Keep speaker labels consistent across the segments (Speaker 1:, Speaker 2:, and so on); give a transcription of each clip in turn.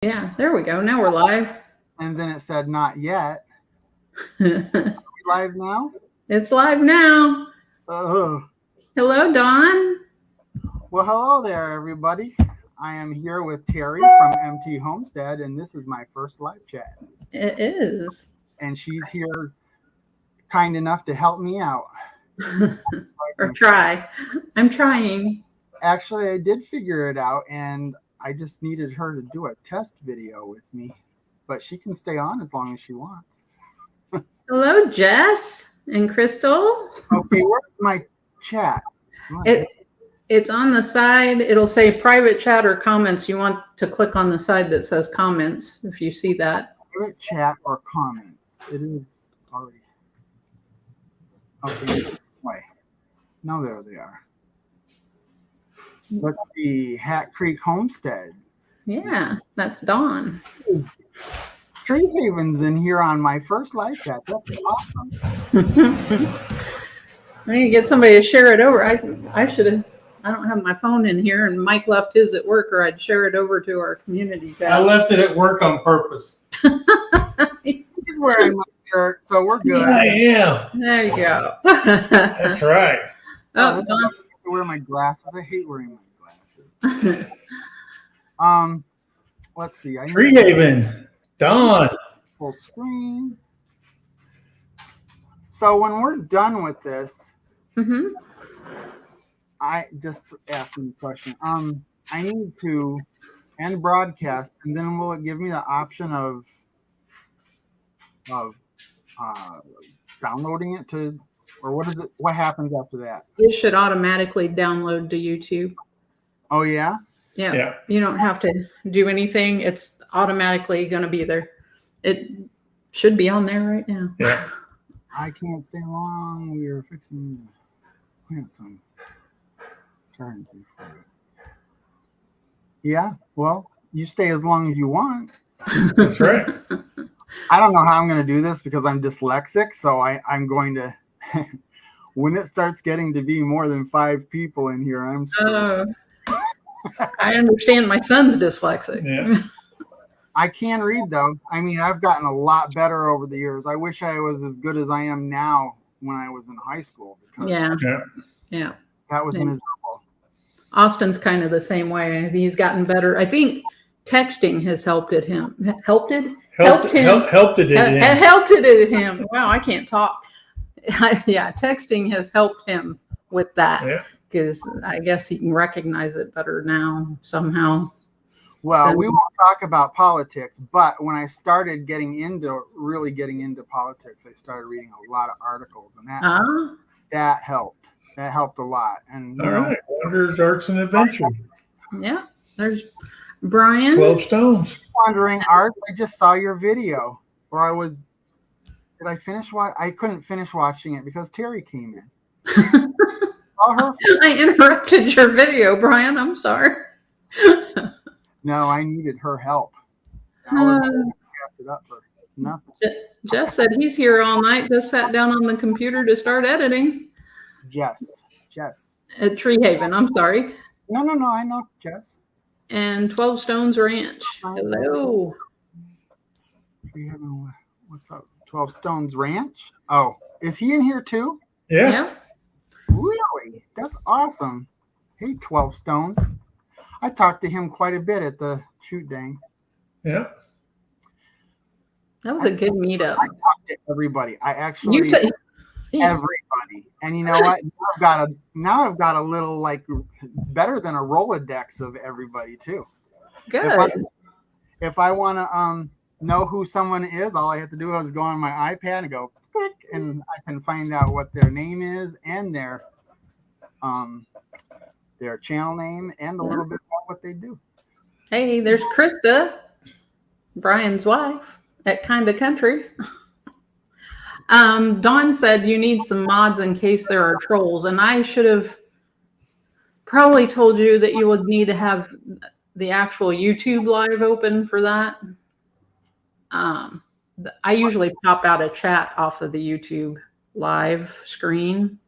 Speaker 1: Yeah, there we go. Now we're live.
Speaker 2: And then it said not yet. Are we live now?
Speaker 1: It's live now.
Speaker 2: Oh.
Speaker 1: Hello, Dawn.
Speaker 2: Well, hello there, everybody. I am here with Terrie from MT Homestead, and this is my first live chat.
Speaker 1: It is.
Speaker 2: And she's here kind enough to help me out.
Speaker 1: Or try. I'm trying.
Speaker 2: Actually, I did figure it out, and I just needed her to do a test video with me. But she can stay on as long as she wants.
Speaker 1: Hello, Jess and Crystal.
Speaker 2: Okay, where's my chat?
Speaker 1: It's on the side. It'll say private chat or comments. You want to click on the side that says comments if you see that.
Speaker 2: Private chat or comments. It is already. Okay, wait. No, there they are. Let's see. Hat Creek Homestead.
Speaker 1: Yeah, that's Dawn.
Speaker 2: Tree Haven's in here on my first live chat. That's awesome.
Speaker 1: I need to get somebody to share it over. I should have. I don't have my phone in here, and Mike left his at work, or I'd share it over to our community tab.
Speaker 3: I left it at work on purpose.
Speaker 2: He's wearing my shirt, so we're good.
Speaker 3: I am.
Speaker 1: There you go.
Speaker 3: That's right.
Speaker 2: Oh, I have to wear my glasses. I hate wearing my glasses. Let's see.
Speaker 3: Tree Haven. Dawn.
Speaker 2: Full screen. So when we're done with this, I just asked him a question. I need to end broadcast, and then will it give me the option of downloading it to, or what is it? What happens after that?
Speaker 1: It should automatically download to YouTube.
Speaker 2: Oh yeah.
Speaker 1: Yeah. You don't have to do anything. It's automatically going to be there. It should be on there right now.
Speaker 3: Yeah.
Speaker 2: I can't stay long. We are fixing to plant some. Yeah, well, you stay as long as you want.
Speaker 3: That's right.
Speaker 2: I don't know how I'm going to do this because I'm dyslexic, so I'm going to, when it starts getting to be more than 5 people in here, I'm
Speaker 1: I understand my son's dyslexic.
Speaker 3: Yeah.
Speaker 2: I can read, though. I mean, I've gotten a lot better over the years. I wish I was as good as I am now when I was in high school.
Speaker 1: Yeah.
Speaker 2: That was miserable.
Speaker 1: Austin's kind of the same way. He's gotten better. I think texting has helped him. Helped it him. Wow, I can't talk. Yeah, texting has helped him with that because I guess he can recognize it better now somehow.
Speaker 2: Well, we won't talk about politics, but when I started really getting into politics, I started reading a lot of articles, and that helped. That helped a lot. And
Speaker 3: all right, Wonders, Arts, and Adventure.
Speaker 1: Yeah, there's Brian.
Speaker 3: 12 Stones.
Speaker 2: Wandering Art. I just saw your video, or did I finish? I couldn't finish watching it because Terrie came in.
Speaker 1: I interrupted your video, Brian. I'm sorry.
Speaker 2: No, I needed her help. I was it up for nothing.
Speaker 1: Jess said he's here all night. Just sat down on the computer to start editing.
Speaker 2: Jess.
Speaker 1: At Tree Haven, I'm sorry.
Speaker 2: No, I know Jess.
Speaker 1: And 12 Stones Ranch. Hello.
Speaker 2: What's up? 12 Stones Ranch? Oh, is he in here too?
Speaker 1: Yeah.
Speaker 2: Really? That's awesome. Hey, 12 Stones. I talked to him quite a bit at the shoot dang.
Speaker 3: Yeah.
Speaker 1: That was a good meetup.
Speaker 2: I talked to everybody. Everybody. And you know what? Now I've got a little like better than a Rolodex of everybody too.
Speaker 1: Good.
Speaker 2: If I want to know who someone is, all I have to do is go on my iPad and go click, and I can find out what their name is and their channel name and a little bit about what they do.
Speaker 1: Hey, there's Krista, Brian's wife at Kinda Country. Dawn said you need some mods in case there are trolls, and I should have probably told you that you would need to have the actual YouTube live open for that. I usually pop out a chat off of the YouTube live screen,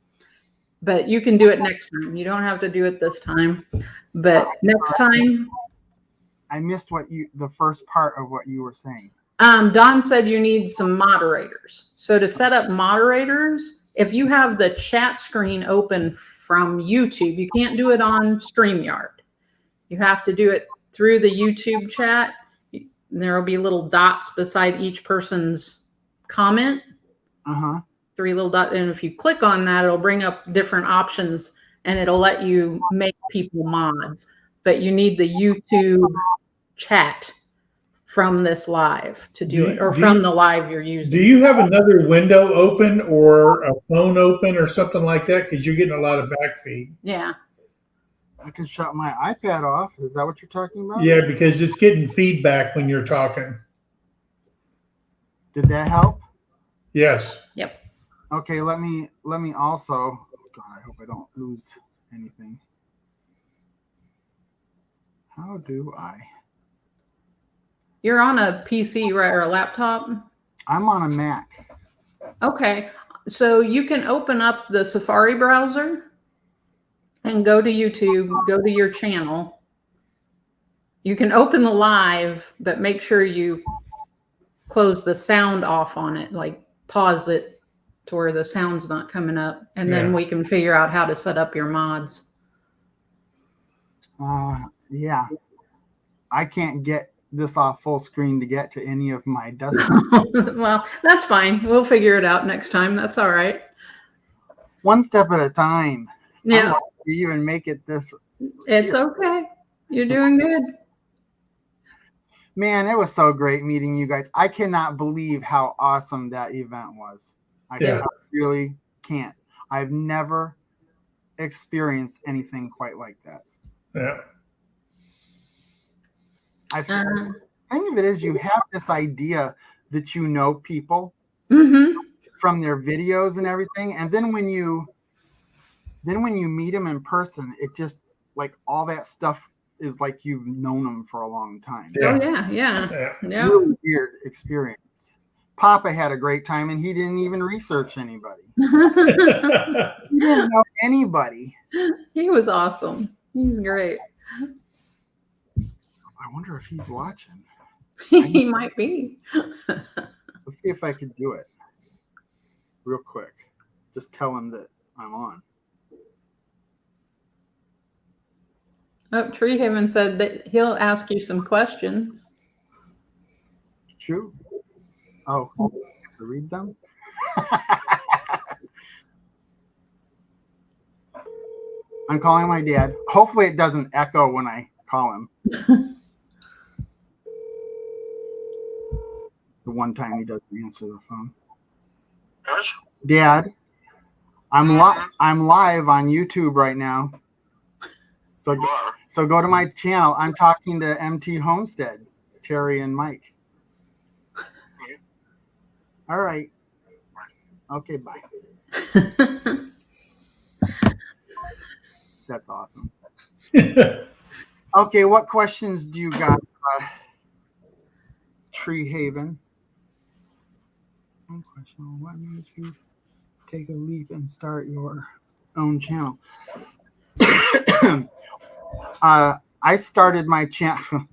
Speaker 1: but you can do it next time. You don't have to do it this time, but next time
Speaker 2: I missed the first part of what you were saying.
Speaker 1: Don said you need some moderators. So to set up moderators, if you have the chat screen open from YouTube, you can't do it on StreamYard. You have to do it through the YouTube chat. There will be little dots beside each person's comment. 3 little dots. And if you click on that, it'll bring up different options and it'll let you make people mods. But you need the YouTube chat from this live to do it, or from the live you're using.
Speaker 3: Do you have another window open or a phone open or something like that? Because you're getting a lot of backfeed.
Speaker 1: Yeah.
Speaker 2: I can shut my iPad off. Is that what you're talking about?
Speaker 3: Yeah, because it's getting feedback when you're talking.
Speaker 2: Did that help?
Speaker 3: Yes.
Speaker 1: Yep.
Speaker 2: Okay, let me also, God, I hope I don't lose anything. How do I?
Speaker 1: You're on a PC, right, or a laptop?
Speaker 2: I'm on a Mac.
Speaker 1: Okay, so you can open up the Safari browser and go to YouTube, go to your channel. You can open the live, but make sure you close the sound off on it, like pause it to where the sound's not coming up, and then we can figure out how to set up your mods.
Speaker 2: Yeah. I can't get this off full screen to get to any of my desktop.
Speaker 1: Well, that's fine. We'll figure it out next time. That's all right.
Speaker 2: One step at a time.
Speaker 1: Yeah.
Speaker 2: To even make it this.
Speaker 1: It's okay. You're doing good.
Speaker 2: Man, it was so great meeting you guys. I cannot believe how awesome that event was. I really can't. I've never experienced anything quite like that.
Speaker 3: Yeah.
Speaker 2: I think the thing of it is you have this idea that you know people from their videos and everything. And then when you meet them in person, it just like all that stuff is like you've known them for a long time.
Speaker 1: Yeah. Oh yeah.
Speaker 2: Really weird experience. Papa had a great time and he didn't even research anybody. He didn't know anybody.
Speaker 1: He was awesome. He's great.
Speaker 2: I wonder if he's watching.
Speaker 1: He might be.
Speaker 2: Let's see if I could do it real quick. Just tell him that I'm on.
Speaker 1: Oh, Tree Haven said that he'll ask you some questions.
Speaker 2: True. Oh, I have to read them? I'm calling my dad. Hopefully it doesn't echo when I call him. The one time he doesn't answer the phone.
Speaker 4: Yes?
Speaker 2: Dad, I'm live on YouTube right now. So go to my channel. I'm talking to MT Homestead, Terry and Mike. All right. Okay, bye. That's awesome. Okay, what questions do you got, Tree Haven? One question: what made you take a leap and start your own channel? I started my channel.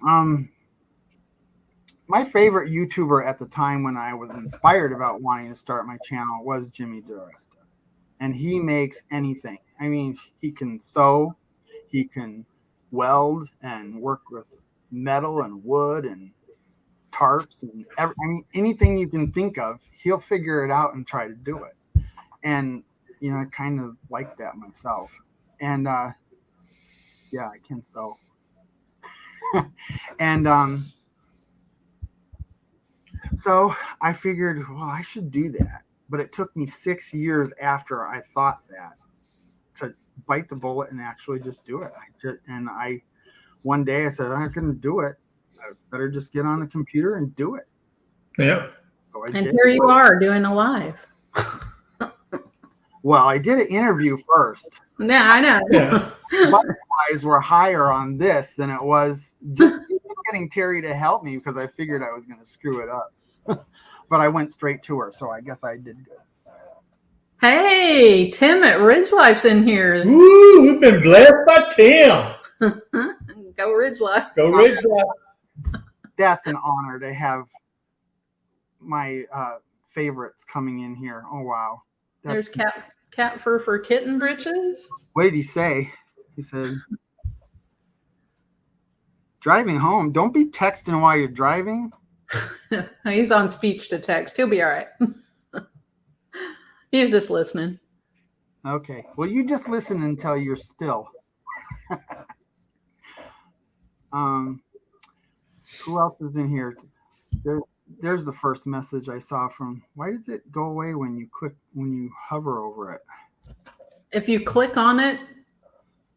Speaker 2: My favorite YouTuber at the time when I was inspired about wanting to start my channel was Jimmy DeResta. And he makes anything. I mean, he can sew, he can weld and work with metal and wood and tarps and anything you can think of, he'll figure it out and try to do it. And, I kind of like that myself. And, yeah, I can sew. And, so I figured, well, I should do that. But it took me 6 years after I thought that to bite the bullet and actually just do it. One day I said, I'm not going to do it. I better just get on the computer and do it.
Speaker 3: Yeah.
Speaker 2: So
Speaker 1: and here you are doing a live.
Speaker 2: Well, I did an interview first.
Speaker 1: Yeah, I know.
Speaker 3: Yeah.
Speaker 2: Butterflies were higher on this than it was just getting Terry to help me because I figured I was going to screw it up. But I went straight to her, so I guess I did good.
Speaker 1: Hey, Tim at Ridge Life's in here.
Speaker 3: Woo, we've been blessed by Tim.
Speaker 1: Go Ridgeline.
Speaker 3: Go Ridgeline.
Speaker 2: That's an honor to have my favorites coming in here. Oh, wow.
Speaker 1: There's cat fur for kitten britches.
Speaker 2: What did he say? He said, driving home. Don't be texting while you're driving.
Speaker 1: He's on speech to text. He'll be all right. He's just listening.
Speaker 2: Okay. Well, you just listen until you're still. Who else is in here? There's the first message I saw from. Why does it go away when you hover over it?
Speaker 1: If you click on it,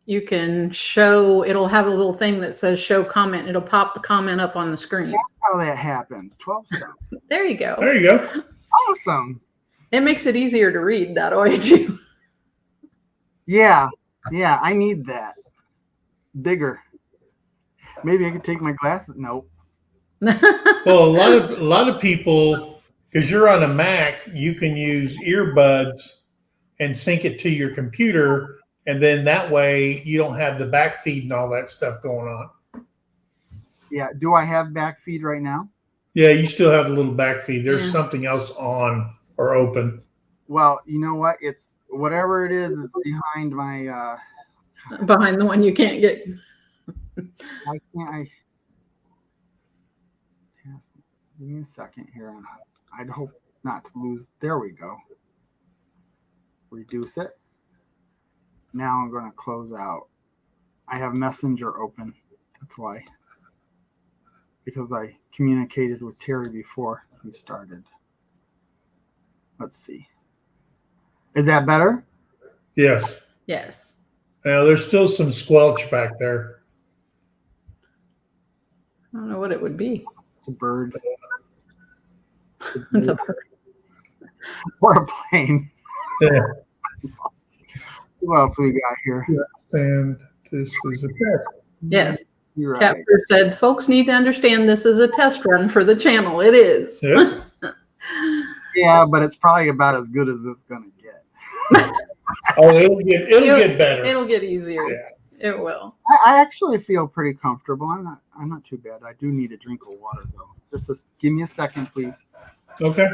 Speaker 1: you can show. It'll have a little thing that says "Show comment." It'll pop the comment up on the screen.
Speaker 2: That's how that happens. 12 steps.
Speaker 1: There you go.
Speaker 3: There you go.
Speaker 2: Awesome.
Speaker 1: It makes it easier to read that way too.
Speaker 3: Yeah.
Speaker 2: Yeah. I need that. Bigger. Maybe I could take my glasses. Nope.
Speaker 3: Well, a lot of people, because you're on a Mac, you can use earbuds and sync it to your computer, and then that way you don't have the back feed and all that stuff going on.
Speaker 2: Yeah. Do I have back feed right now?
Speaker 3: Yeah, you still have a little back feed. There's something else on or open.
Speaker 2: Well, you know what? It's whatever it is. It's behind my.
Speaker 1: Behind the one you can't get.
Speaker 2: Give me a second here. I'd hope not to lose. There we go. Reduce it. Now I'm going to close out. I have Messenger open. That's why. Because I communicated with Terry before we started. Let's see. Is that better?
Speaker 3: Yes.
Speaker 1: Yes.
Speaker 3: Now there's still some squelch back there.
Speaker 1: I don't know what it would be.
Speaker 2: It's a bird.
Speaker 1: It's a bird.
Speaker 2: Or a plane.
Speaker 3: Yeah.
Speaker 2: What else we got here?
Speaker 3: And this is a test.
Speaker 1: Yes.
Speaker 2: You're right.
Speaker 1: Capper said, folks need to understand this is a test run for the channel. It is.
Speaker 3: Yep.
Speaker 2: Yeah, but it's probably about as good as it's going to get.
Speaker 3: Oh, it'll get better.
Speaker 1: It'll get easier.
Speaker 3: Yeah.
Speaker 1: It will.
Speaker 2: I actually feel pretty comfortable. I'm not too bad. I do need a drink of water though. Just give me a second, please.
Speaker 3: Okay.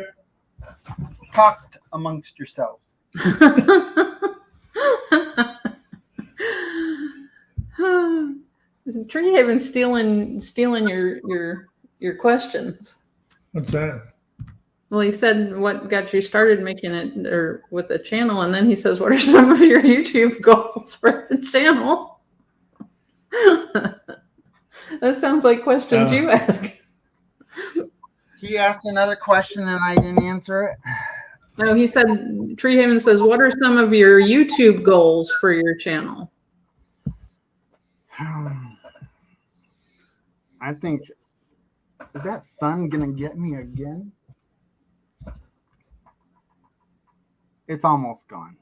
Speaker 2: Talk amongst yourselves.
Speaker 1: Tree Haven stealing your questions.
Speaker 3: What's that?
Speaker 1: Well, he said what got you started making it or with the channel, and then he says, "What are some of your YouTube goals for the channel?" That sounds like questions you ask.
Speaker 2: He asked another question and I didn't answer it.
Speaker 1: No, he said, Tree Haven says, "What are some of your YouTube goals for your channel?"
Speaker 2: I think, is that sun gonna get me again? It's almost gone.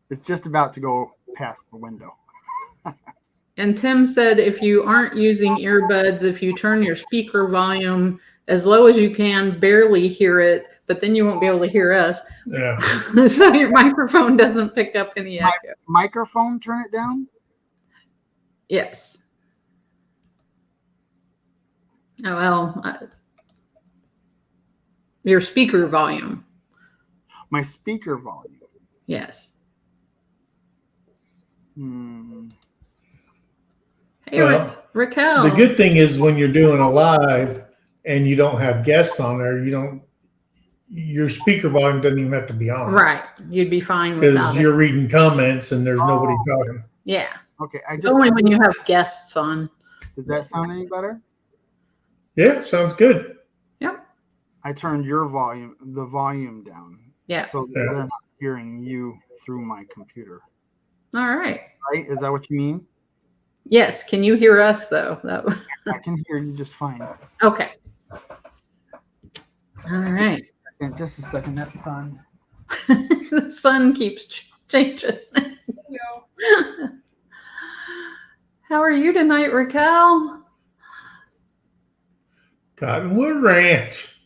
Speaker 2: It's just about to go past the window.
Speaker 1: And Tim said, if you aren't using earbuds, if you turn your speaker volume as low as you can, barely hear it, but then you won't be able to hear us.
Speaker 3: Yeah.
Speaker 1: So your microphone doesn't pick up any echo.
Speaker 2: Microphone, turn it down?
Speaker 1: Yes. Oh, well, your speaker volume.
Speaker 2: My speaker volume.
Speaker 1: Yes. Hey,
Speaker 3: Well,
Speaker 1: Raquel.
Speaker 3: the good thing is when you're doing a live and you don't have guests on there, your speaker volume doesn't even have to be on.
Speaker 1: Right. You'd be fine without
Speaker 3: Because
Speaker 1: it.
Speaker 3: you're reading comments and there's nobody talking.
Speaker 1: Yeah.
Speaker 2: Okay.
Speaker 1: Only when you have guests on.
Speaker 2: Does that sound any better?
Speaker 3: Yeah, sounds good.
Speaker 1: Yep.
Speaker 2: I turned the volume down.
Speaker 1: Yeah.
Speaker 2: So they're not hearing you through my computer.
Speaker 1: All right.
Speaker 2: Right? Is that what you mean?
Speaker 1: Yes. Can you hear us though?
Speaker 2: I can hear you just fine.
Speaker 1: Okay. All right.
Speaker 2: And just a second, that sun.
Speaker 1: The sun keeps changing. How are you tonight, Raquel?
Speaker 3: Cottonwood Ranch.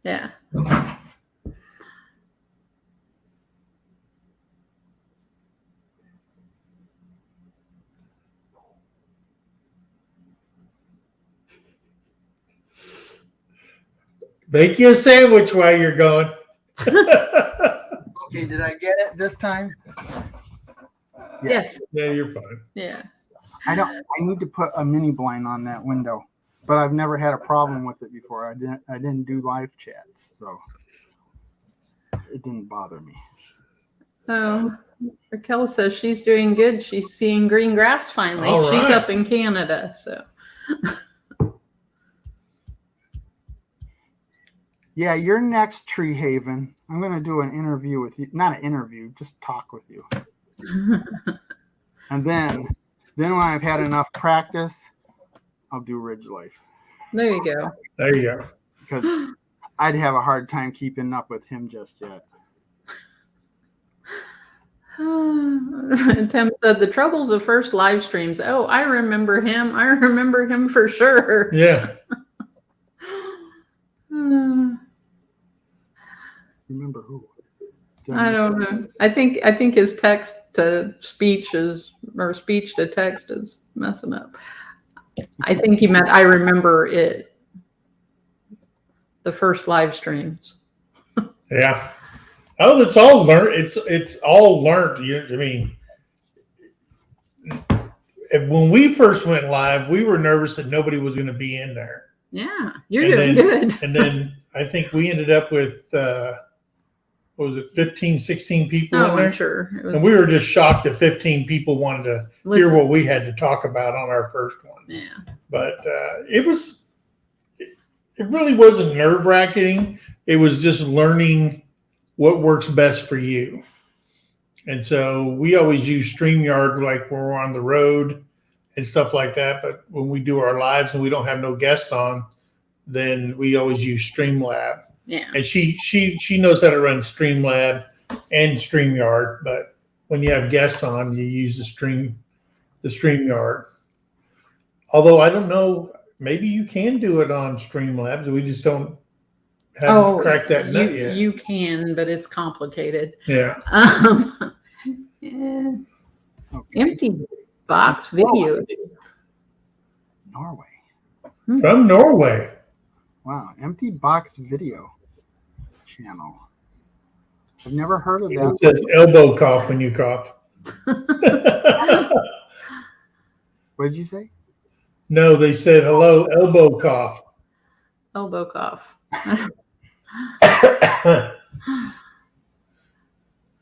Speaker 1: Yeah.
Speaker 3: Make you a sandwich while you're going.
Speaker 2: Okay, did I get it this time?
Speaker 1: Yes.
Speaker 3: Yeah, you're fine.
Speaker 1: Yeah.
Speaker 2: I need to put a mini blind on that window, but I've never had a problem with it before. I didn't do live chats, so it didn't bother me.
Speaker 1: Oh, Raquel says she's doing good. She's seeing green grass finally.
Speaker 3: All right.
Speaker 1: She's up in Canada, so.
Speaker 2: Yeah, your next Tree Haven, I'm going to do an interview with you. Not an interview, just talk with you. And then when I've had enough practice, I'll do Ridge Life.
Speaker 1: There you go.
Speaker 3: There you go.
Speaker 2: Because I'd have a hard time keeping up with him just yet.
Speaker 1: Tim said the troubles of first live streams. Oh, I remember him. I remember him for sure.
Speaker 3: Yeah.
Speaker 2: Remember who?
Speaker 1: I don't know. I think his text to speech or speech to text is messing up. I think he meant I remember it. The first live streams.
Speaker 3: Yeah. Oh, it's all learned. It's all learned. I mean, when we first went live, we were nervous that nobody was going to be in there.
Speaker 1: Yeah, you're doing good.
Speaker 3: And then I think we ended up with, what was it, 15, 16 people in there?
Speaker 1: I'm sure.
Speaker 3: And we were just shocked that 15 people wanted to hear what we had to talk about on our first one.
Speaker 1: Yeah.
Speaker 3: But it really wasn't nerve-wracking. It was just learning what works best for you. And so we always use StreamYard like when we're on the road and stuff like that. But when we do our lives and we don't have no guests on, then we always use Streamlab.
Speaker 1: Yeah.
Speaker 3: And she knows how to run Streamlab and StreamYard. But when you have guests on, you use the StreamYard. Although I don't know, maybe you can do it on Streamlabs. We just don't haven't cracked that nut yet.
Speaker 1: You can, but it's complicated.
Speaker 3: Yeah.
Speaker 1: Yeah. Empty box video.
Speaker 2: Norway.
Speaker 3: From Norway.
Speaker 2: Wow, Empty Box Video channel. I've never heard of that.
Speaker 3: It says elbow cough when you cough.
Speaker 2: What did you say?
Speaker 3: No, they said hello, elbow cough.
Speaker 1: Elbow cough.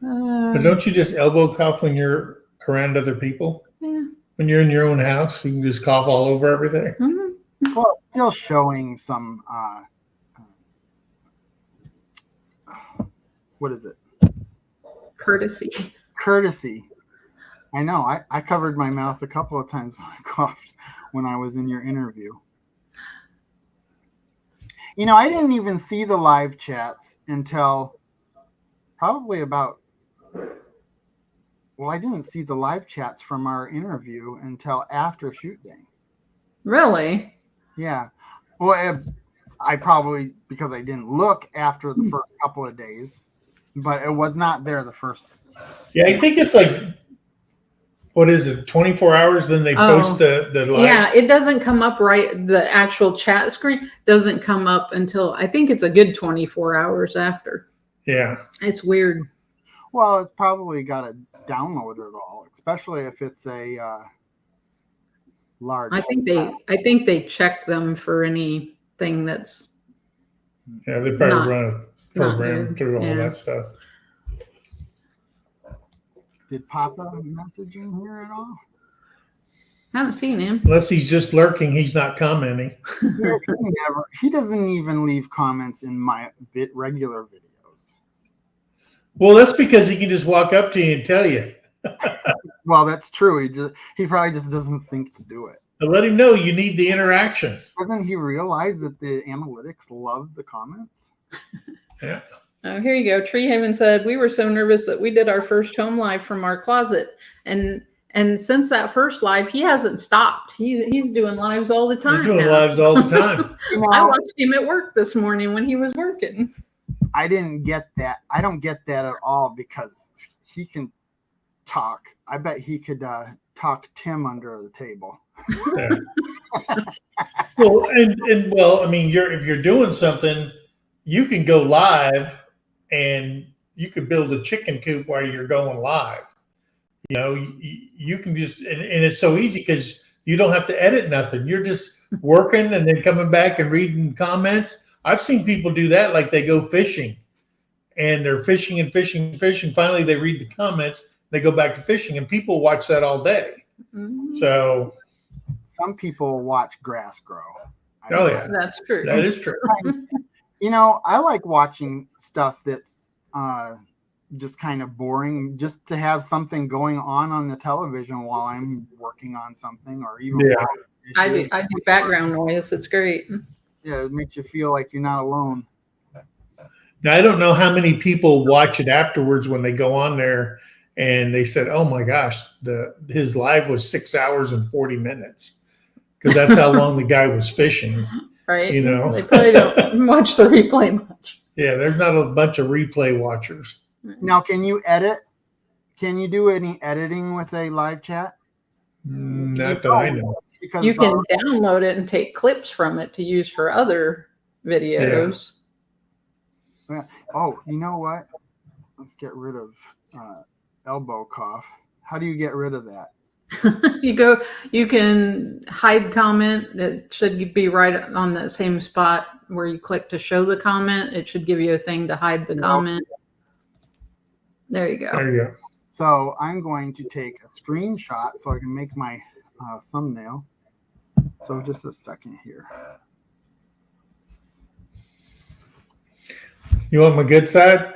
Speaker 3: But don't you just elbow cough when you're around other people?
Speaker 1: Yeah.
Speaker 3: When you're in your own house, you can just cough all over everything.
Speaker 1: Mm-hmm.
Speaker 2: Well, it's still showing some, what is it?
Speaker 1: Courtesy.
Speaker 2: Courtesy. I know. I covered my mouth a couple of times when I coughed when I was in your interview. You know, I didn't even see the live chats until probably about, well, I didn't see the live chats from our interview until after shoot day.
Speaker 1: Really?
Speaker 2: Yeah. Well, I probably, because I didn't look after the first couple of days, but it was not there the first.
Speaker 3: Yeah, I think it's like, what is it, 24 hours? Then they post the live.
Speaker 1: Yeah, it doesn't come up right. The actual chat screen doesn't come up until I think it's a good 24 hours after.
Speaker 3: Yeah.
Speaker 1: It's weird.
Speaker 2: Well, it's probably got to download it all, especially if it's a large.
Speaker 1: I think they check them for anything that's.
Speaker 3: Yeah, they probably run a program through all that stuff.
Speaker 2: Did Papa message in here at all?
Speaker 1: Haven't seen him.
Speaker 3: Unless he's just lurking, he's not commenting.
Speaker 2: He doesn't even leave comments in my regular videos.
Speaker 3: Well, that's because he can just walk up to you and tell you.
Speaker 2: Well, that's true. He probably just doesn't think to do it.
Speaker 3: But let him know you need the interaction.
Speaker 2: Doesn't he realize that the analytics love the comments?
Speaker 3: Yeah.
Speaker 1: Oh, here you go. Tree Haven said, we were so nervous that we did our first home live from our closet. And since that first live, he hasn't stopped. He's doing lives all the time.
Speaker 3: He's doing lives all the time.
Speaker 1: I watched him at work this morning when he was working.
Speaker 2: I didn't get that. I don't get that at all because he can talk. I bet he could talk Tim under the table.
Speaker 3: Yeah. Well, and I mean, if you're doing something you can go live and you could build a chicken coop while you're going live. You know, you can just, and it's so easy because you don't have to edit nothing. You're just working and then coming back and reading comments. I've seen people do that, like they go fishing and they're fishing and fishing and fishing. Finally, they read the comments, they go back to fishing, and people watch that all day.
Speaker 1: Mm-hmm.
Speaker 3: So
Speaker 2: some people watch grass grow.
Speaker 3: Oh yeah,
Speaker 1: that's true.
Speaker 3: That is true.
Speaker 2: You know, I like watching stuff that's just kind of boring, just to have something going on the television while I'm working on something, or even
Speaker 1: I do background noise. It's great.
Speaker 2: Yeah, it makes you feel like you're not alone.
Speaker 3: Now, I don't know how many people watch it afterwards when they go on there and they said, "Oh my gosh, his live was 6 hours and 40 minutes," because that's how long the guy was fishing.
Speaker 1: Right.
Speaker 3: You know,
Speaker 1: they probably don't watch the replay much.
Speaker 3: Yeah, there's not a bunch of replay watchers.
Speaker 2: Now, can you edit? Can you do any editing with a live chat?
Speaker 3: Not that I know.
Speaker 2: Because
Speaker 1: you can download it and take clips from it to use for other videos.
Speaker 2: Yeah. Oh, you know what? Let's get rid of elbow cough. How do you get rid of that?
Speaker 1: You can hide comment. It should be right on that same spot where you click to show the comment. It should give you a thing to hide the comment. There you go.
Speaker 3: There you go.
Speaker 2: So I'm going to take a screenshot so I can make my thumbnail. So just a second here.
Speaker 3: You want my good side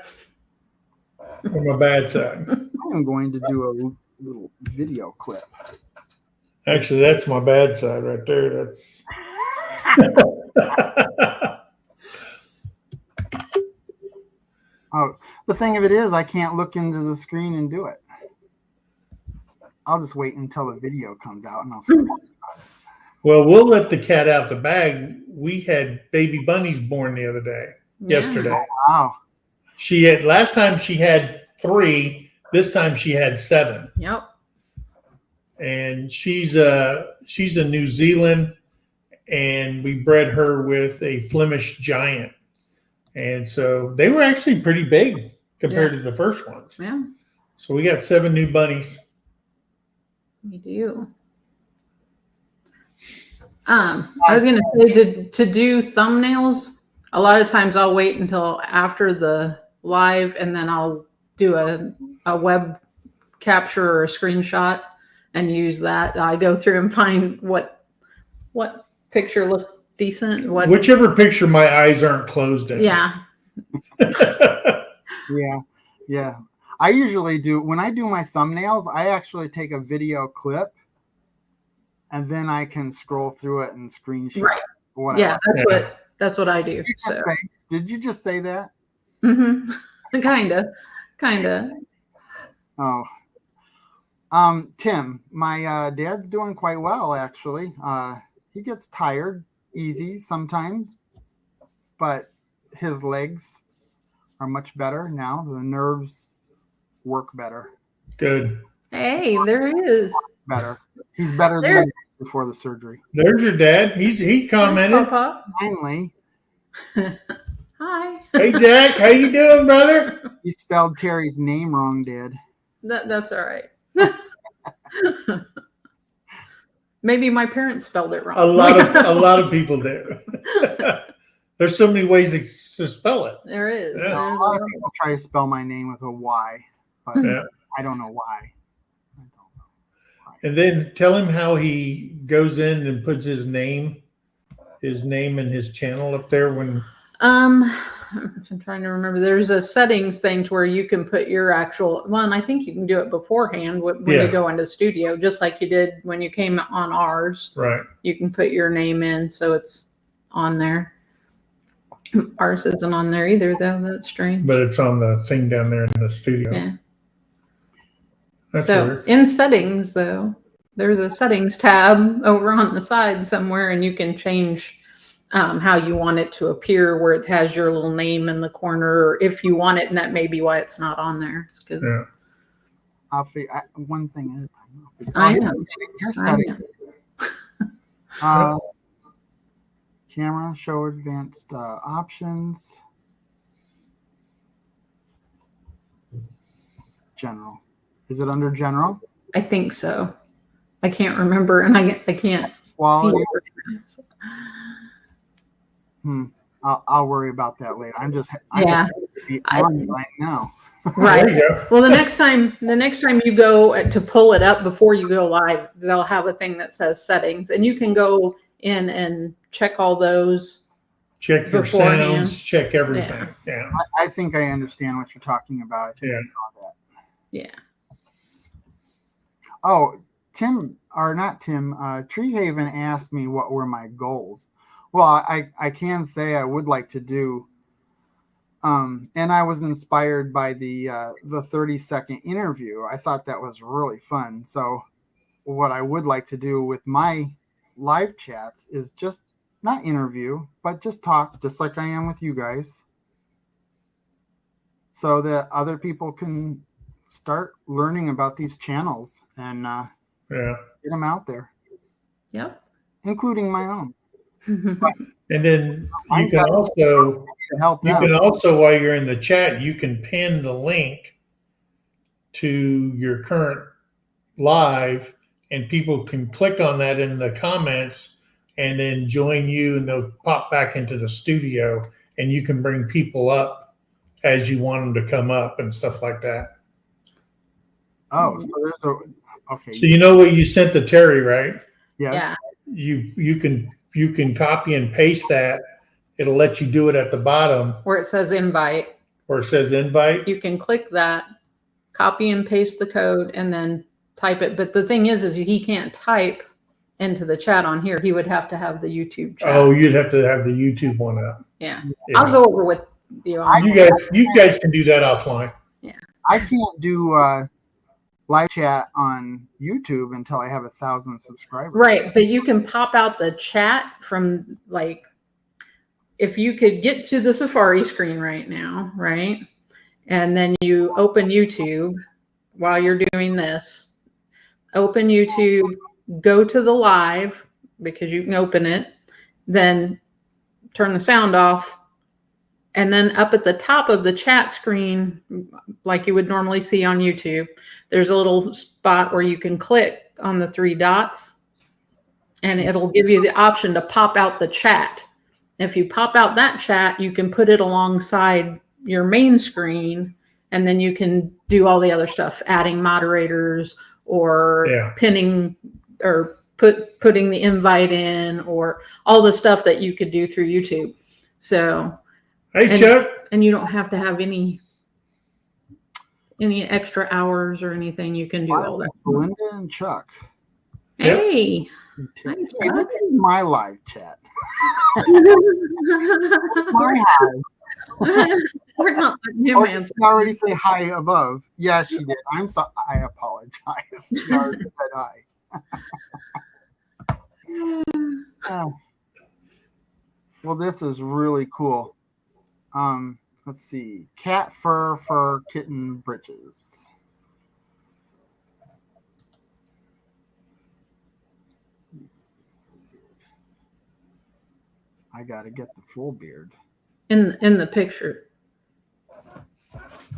Speaker 3: or my bad side?
Speaker 2: I'm going to do a little video clip.
Speaker 3: Actually, that's my bad side right there. That's
Speaker 2: Oh, the thing of it is, I can't look into the screen and do it. I'll just wait until the video comes out and I'll see.
Speaker 3: Well, we'll let the cat out the bag. We had baby bunnies born the other day, yesterday.
Speaker 2: Oh, wow.
Speaker 3: She had, last time she had 3. This time she had 7.
Speaker 1: Yep.
Speaker 3: And she's a New Zealand, and we bred her with a Flemish giant. And so they were actually pretty big compared to the first ones.
Speaker 1: Yeah.
Speaker 3: So we got 7 new bunnies.
Speaker 1: We do. I was going to say to do thumbnails, a lot of times I'll wait until after the live and then I'll do a web capture or a screenshot and use that. I go through and find what picture looked decent.
Speaker 3: Whichever picture my eyes aren't closed in.
Speaker 1: Yeah.
Speaker 2: Yeah. I usually do, when I do my thumbnails, I actually take a video clip and then I can scroll through it and screenshot.
Speaker 1: Right.
Speaker 2: Whatever.
Speaker 1: Yeah, that's what I do.
Speaker 2: Did you just say that?
Speaker 1: Mm-hmm. Kinda.
Speaker 2: Oh. Tim, my dad's doing quite well, actually. He gets tired easy sometimes, but his legs are much better now. The nerves work better.
Speaker 3: Good.
Speaker 1: Hey, there he is.
Speaker 2: Better. He's better than before the surgery.
Speaker 3: There's your dad. He commented.
Speaker 1: Papa.
Speaker 2: Finally.
Speaker 1: Hi.
Speaker 3: Hey, Jack. How you doing, brother?
Speaker 2: You spelled Terry's name wrong, Dad.
Speaker 1: That's all right. Maybe my parents spelled it wrong.
Speaker 3: A lot of people do. There's so many ways to spell it.
Speaker 1: There is.
Speaker 3: Yeah.
Speaker 2: A lot of people try to spell my name with a Y, but I don't know why.
Speaker 3: And then tell him how he goes in and puts his name and his channel up there when.
Speaker 1: I'm trying to remember. There's a settings thing to where you can put your actual one. I think you can do it beforehand when you go into the studio, just like you did when you came on ours.
Speaker 3: Right.
Speaker 1: You can put your name in, so it's on there. Ours isn't on there either, though. That's strange.
Speaker 3: But it's on the thing down there in the studio.
Speaker 1: Yeah.
Speaker 3: That's
Speaker 1: So
Speaker 3: weird.
Speaker 1: in settings, though, there's a settings tab over on the side somewhere, and you can change how you want it to appear, where it has your little name in the corner, or if you want it, and that may be why it's not on there.
Speaker 3: Yeah.
Speaker 2: One thing is,
Speaker 1: I know.
Speaker 2: Here's
Speaker 1: I
Speaker 2: settings. Camera, show advanced options. General. Is it under general?
Speaker 1: I think so. I can't remember, and I can't see it.
Speaker 2: I'll worry about that later. I'm just be on right now.
Speaker 1: Right. Well, the next time you go to pull it up before you go live, they'll have a thing that says settings, and you can go in and check all those.
Speaker 3: Check your sounds, check everything. Yeah.
Speaker 2: I think I understand what you're talking about. I think I saw that.
Speaker 1: Yeah.
Speaker 2: Oh, Treehaven asked me what were my goals. Well, I can say I would like to do, and I was inspired by the 30-second interview. I thought that was really fun. So what I would like to do with my live chats is just not interview, but just talk, just like I am with you guys, so that other people can start learning about these channels and get them out there.
Speaker 1: Yep.
Speaker 2: Including my own.
Speaker 3: And then you can also while you're in the chat, you can pin the link to your current live, and people can click on that in the comments and then join you, and they'll pop back into the studio, and you can bring people up as you want them to come up and stuff like that.
Speaker 2: Oh, so there's okay.
Speaker 3: So you know what you sent to Terry, right?
Speaker 1: Yes.
Speaker 3: Yeah. You can copy and paste that. It'll let you do it at the bottom
Speaker 1: where it says invite.
Speaker 3: You
Speaker 1: can click that, copy and paste the code, and then type it. But the thing is he can't type into the chat on here. He would have to have the YouTube chat.
Speaker 3: Oh, you'd have to have the YouTube one up.
Speaker 1: Yeah. I'll go over with you.
Speaker 3: You guys can do that offline.
Speaker 1: Yeah.
Speaker 2: I can't do live chat on YouTube until I have 1,000 subscribers.
Speaker 1: Right, but you can pop out the chat from, like, if you could get to the Safari screen right now, right? And then you open YouTube while you're doing this. Open YouTube, go to the live, because you can open it, then turn the sound off, and then up at the top of the chat screen, like you would normally see on YouTube, there's a little spot where you can click on the 3 dots, and it'll give you the option to pop out the chat. If you pop out that chat, you can put it alongside your main screen, and then you can do all the other stuff, adding moderators or pinning or putting the invite in, or all the stuff that you could do through YouTube. So,
Speaker 3: hey, Chuck.
Speaker 1: And you don't have to have any extra hours or anything. You can do all that.
Speaker 2: Belinda and Chuck.
Speaker 1: Hey.
Speaker 2: Hey, this is my live chat.
Speaker 1: We're not letting him answer.
Speaker 2: She already say hi above. Yeah, she did. I'm sorry. I apologize. She already said hi. Well, this is really cool. Let's see. Cat fur for kitten britches. I gotta get the full beard.
Speaker 1: In the picture.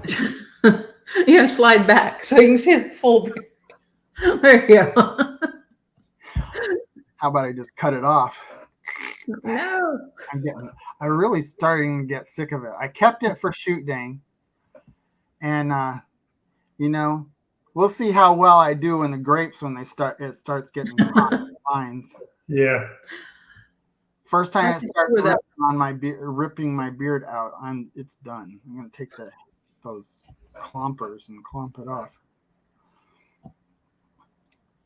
Speaker 1: You gotta slide back so you can see the full beard. There you go.
Speaker 2: How about I just cut it off?
Speaker 1: No.
Speaker 2: I'm really starting to get sick of it. I kept it for shoot dang. And we'll see how well I do in the grapes when it starts getting lines.
Speaker 3: Yeah.
Speaker 2: First time I start ripping my beard out, it's done. I'm gonna take those clompers and clomp it off.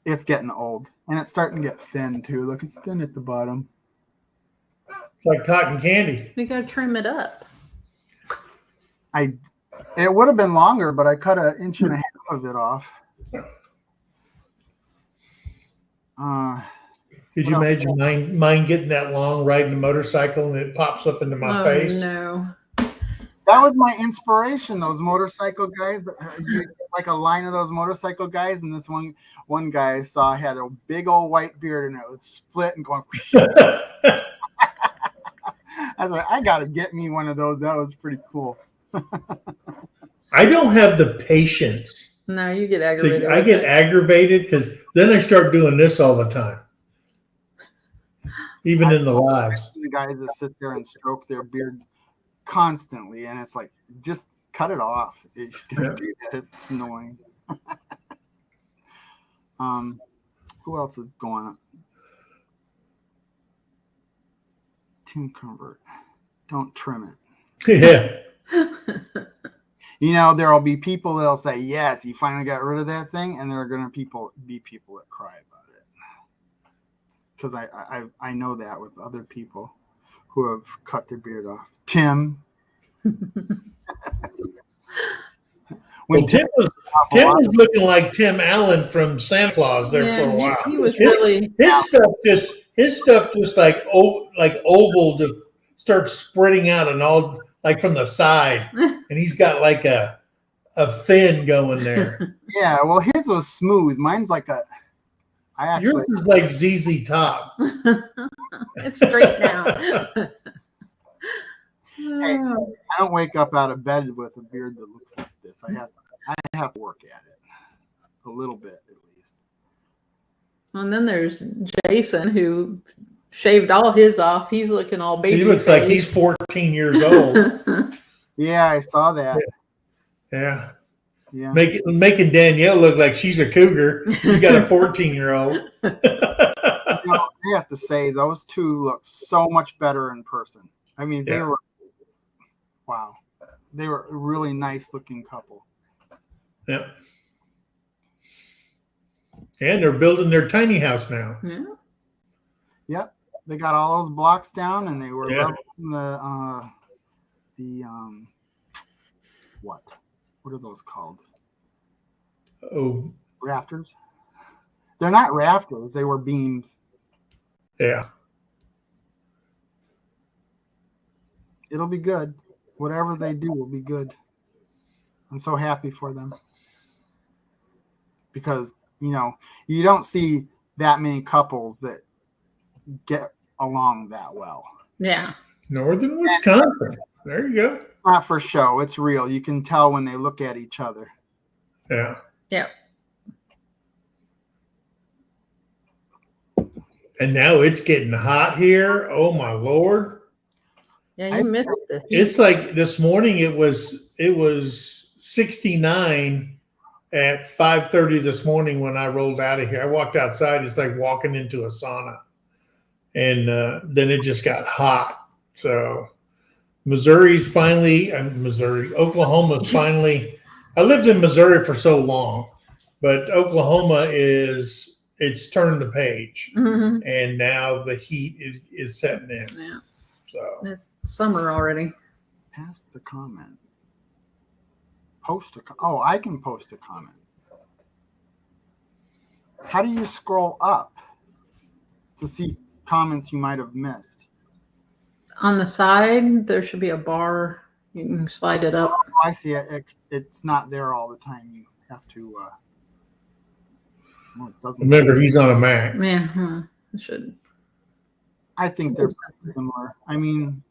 Speaker 2: It's getting old, and it's starting to get thin too. Look, it's thin at the bottom.
Speaker 3: It's like cotton candy.
Speaker 1: You gotta trim it up.
Speaker 2: It would have been longer, but I cut 1.5 inches of it off.
Speaker 3: Could you imagine mine getting that long, riding a motorcycle, and it pops up into my face?
Speaker 1: No.
Speaker 2: That was my inspiration. Those motorcycle guys, like a line of those motorcycle guys, and this one guy I saw had a big old white beard, and it would split and go. I was like, I gotta get me one of those. That was pretty cool.
Speaker 3: I don't have the patience.
Speaker 1: No, you get aggravated.
Speaker 3: I get aggravated because then I start doing this all the time, even in the lives.
Speaker 2: The guys that sit there and stroke their beard constantly, and it's like, just cut it off. It's annoying. Who else is going on? Tim Convert. Don't trim
Speaker 3: Yeah.
Speaker 2: it. You know, there'll be people that'll say, yes, you finally got rid of that thing, and there are going to be people that cry about it. Because I know that with other people who have cut their beard off. Tim.
Speaker 3: Well, Tim was looking like Tim Allen from Santa Claus there for a while.
Speaker 1: He was really
Speaker 3: his stuff just like oval just starts spreading out and all like from the side, and he's got like a fin going there.
Speaker 2: Yeah, well, his was smooth. Mine's like
Speaker 3: yours is like ZZ Top.
Speaker 1: It's straight now.
Speaker 2: Hey, I don't wake up out of bed with a beard that looks like this. I have to work at it a little bit at least.
Speaker 1: And then there's Jason, who shaved all his off. He's looking all baby.
Speaker 3: He looks like he's 14 years old.
Speaker 2: Yeah, I saw that.
Speaker 3: Yeah.
Speaker 2: Yeah.
Speaker 3: Making Danielle look like she's a cougar. She got a 14-year-old.
Speaker 2: I have to say, those two look so much better in person. I mean, they were, wow. They were a really nice looking couple.
Speaker 3: Yeah. And they're building their tiny house now.
Speaker 1: Yeah.
Speaker 2: Yep. They got all those blocks down, and they were leveling the what are those called?
Speaker 3: Oh,
Speaker 2: rafters. They're not rafters. They were beams.
Speaker 3: Yeah.
Speaker 2: It'll be good. Whatever they do will be good. I'm so happy for them. Because, you know, you don't see that many couples that get along that well.
Speaker 1: Yeah.
Speaker 3: Northern Wisconsin. There you go.
Speaker 2: Not for show. It's real. You can tell when they look at each other.
Speaker 3: Yeah.
Speaker 1: Yeah.
Speaker 3: And now it's getting hot here. Oh my Lord.
Speaker 1: Yeah, you missed it.
Speaker 3: It's like this morning it was 69 at 5:30 this morning when I rolled out of here. I walked outside. It's like walking into a sauna. And then it just got hot. So Oklahoma's finally, I lived in Missouri for so long, but Oklahoma it's turned the page.
Speaker 1: Mm-hmm.
Speaker 3: And now the heat is setting in.
Speaker 1: Yeah.
Speaker 3: So
Speaker 1: it's summer already.
Speaker 2: Pass the comment. I can post a comment. How do you scroll up to see comments you might have missed?
Speaker 1: On the side, there should be a bar. You can slide it up.
Speaker 2: Oh, I see it. It's not there all the time. You have to. It doesn't.
Speaker 3: remember, he's on a Mac.
Speaker 1: Yeah, it should.
Speaker 2: I think they're pretty similar. I mean,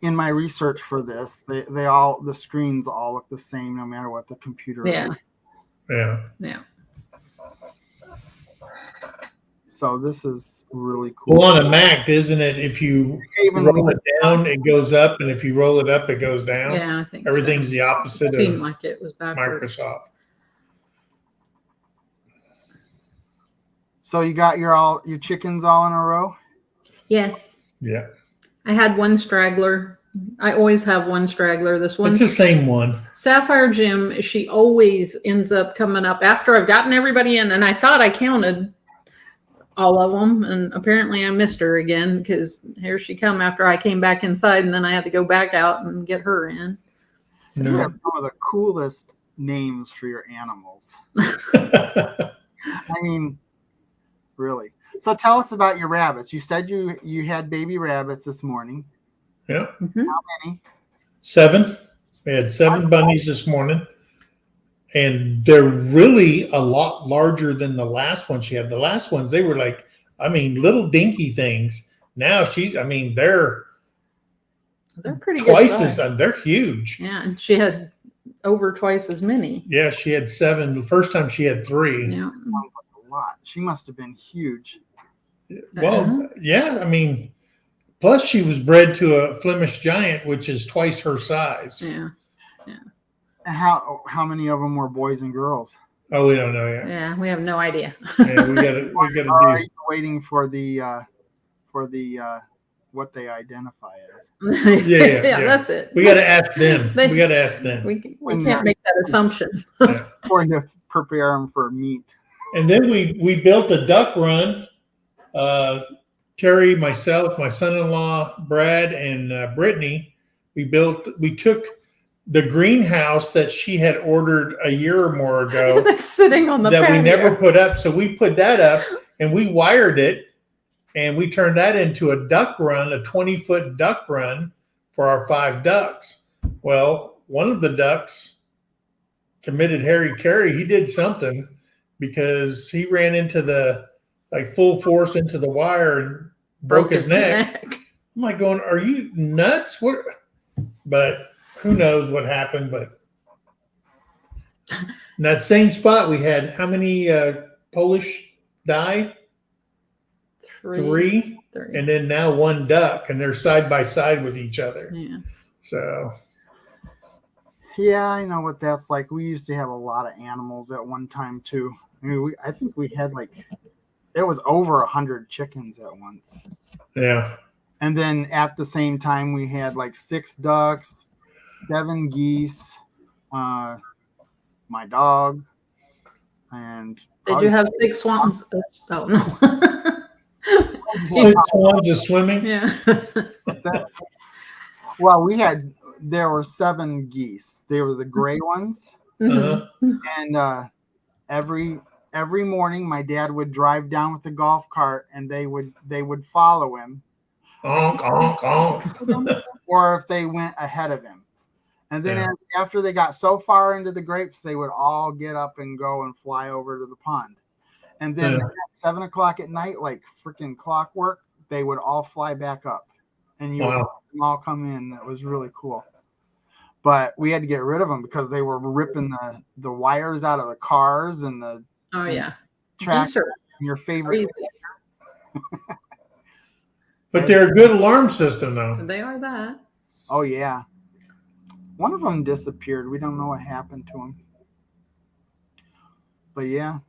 Speaker 2: in my research for this, the screens all look the same no matter what the computer.
Speaker 1: Yeah.
Speaker 2: is.
Speaker 3: Yeah.
Speaker 1: Yeah.
Speaker 2: So this is really cool.
Speaker 3: Well, on a Mac, isn't it? If you roll it down, it goes up, and if you roll it up, it goes down.
Speaker 1: Yeah, I think
Speaker 3: everything's
Speaker 1: so.
Speaker 3: the opposite
Speaker 1: It seemed
Speaker 3: of
Speaker 1: like it was backwards.
Speaker 3: Microsoft.
Speaker 2: So you got your chickens all in a row?
Speaker 1: Yes.
Speaker 3: Yeah.
Speaker 1: I had one straggler. I always have one straggler. This one.
Speaker 3: It's the same one.
Speaker 1: Sapphire Jim, she always ends up coming up after I've gotten everybody in, and I thought I counted all of them, and apparently I missed her again because here she come after I came back inside, and then I had to go back out and get her in. So,
Speaker 2: You have some of the coolest names for your animals. I mean, really. So tell us about your rabbits. You said you had baby rabbits this morning.
Speaker 3: Yeah.
Speaker 1: mhm.
Speaker 2: How many?
Speaker 3: 7. We had 7 bunnies this morning. And they're really a lot larger than the last one she had. The last ones, they were like, little dinky things. Now they're
Speaker 1: They're pretty
Speaker 3: twice
Speaker 1: good
Speaker 3: as,
Speaker 1: size.
Speaker 3: they're huge.
Speaker 1: Yeah, and she had over twice as many.
Speaker 3: Yeah, she had 7. The first time she had 3.
Speaker 1: Yeah.
Speaker 2: Sounds like a lot. She must have been huge.
Speaker 3: Well, yeah, I mean, plus she was bred to a Flemish giant, which is twice her size.
Speaker 1: Yeah.
Speaker 2: How many of them were boys and girls?
Speaker 3: Oh, we don't know yet.
Speaker 1: Yeah, we have no idea.
Speaker 3: Yeah, we got to do.
Speaker 2: Waiting for the what they identify as.
Speaker 3: Yeah,
Speaker 1: that's it.
Speaker 3: We got to ask them. We got to ask them.
Speaker 1: We can't make that assumption.
Speaker 2: Going to prepare them for meat.
Speaker 3: And then we built a duck run. Terry, myself, my son-in-law, Brad, and Brittany. We took the greenhouse that she had ordered a year or more ago.
Speaker 1: That's sitting on the
Speaker 3: that
Speaker 1: patio.
Speaker 3: We never put up. So we put that up and we wired it. And we turned that into a duck run, a 20-foot duck run for our 5 ducks. Well, one of the ducks committed Harry-Carry. He did something because he ran into full force into the wire and broke his neck. I'm like going, are you nuts? What? But who knows what happened? But in that same spot, we had how many Polish die? 3. And then now 1 duck, and they're side by side with each other.
Speaker 1: Yeah.
Speaker 3: So.
Speaker 2: Yeah, I know what that's like. We used to have a lot of animals at one time too. I mean, I think we had it was over 100 chickens at once.
Speaker 3: Yeah.
Speaker 2: And then at the same time, we had 6 ducks, 7 geese, my dog, and.
Speaker 1: Did you have 6 swans? Oh no.
Speaker 3: 6 swans is swimming.
Speaker 1: Yeah.
Speaker 2: Well, there were 7 geese. They were the gray ones.
Speaker 1: Mm-hmm.
Speaker 2: And every morning, my dad would drive down with the golf cart, and they would follow him.
Speaker 3: Honk, honk, honk.
Speaker 2: Or if they went ahead of him. And then after they got so far into the grapes, they would all get up and go and fly over to the pond. And then at 7 o'clock at night, like freaking clockwork, they would all fly back up. And you would see them all come in. That was really cool. But we had to get rid of them because they were ripping the wires out of the cars and the tractor. Your favorite.
Speaker 3: But they're a good alarm system, though.
Speaker 1: They are that.
Speaker 2: Oh, yeah. One of them disappeared. We don't know what happened to him. But, yeah.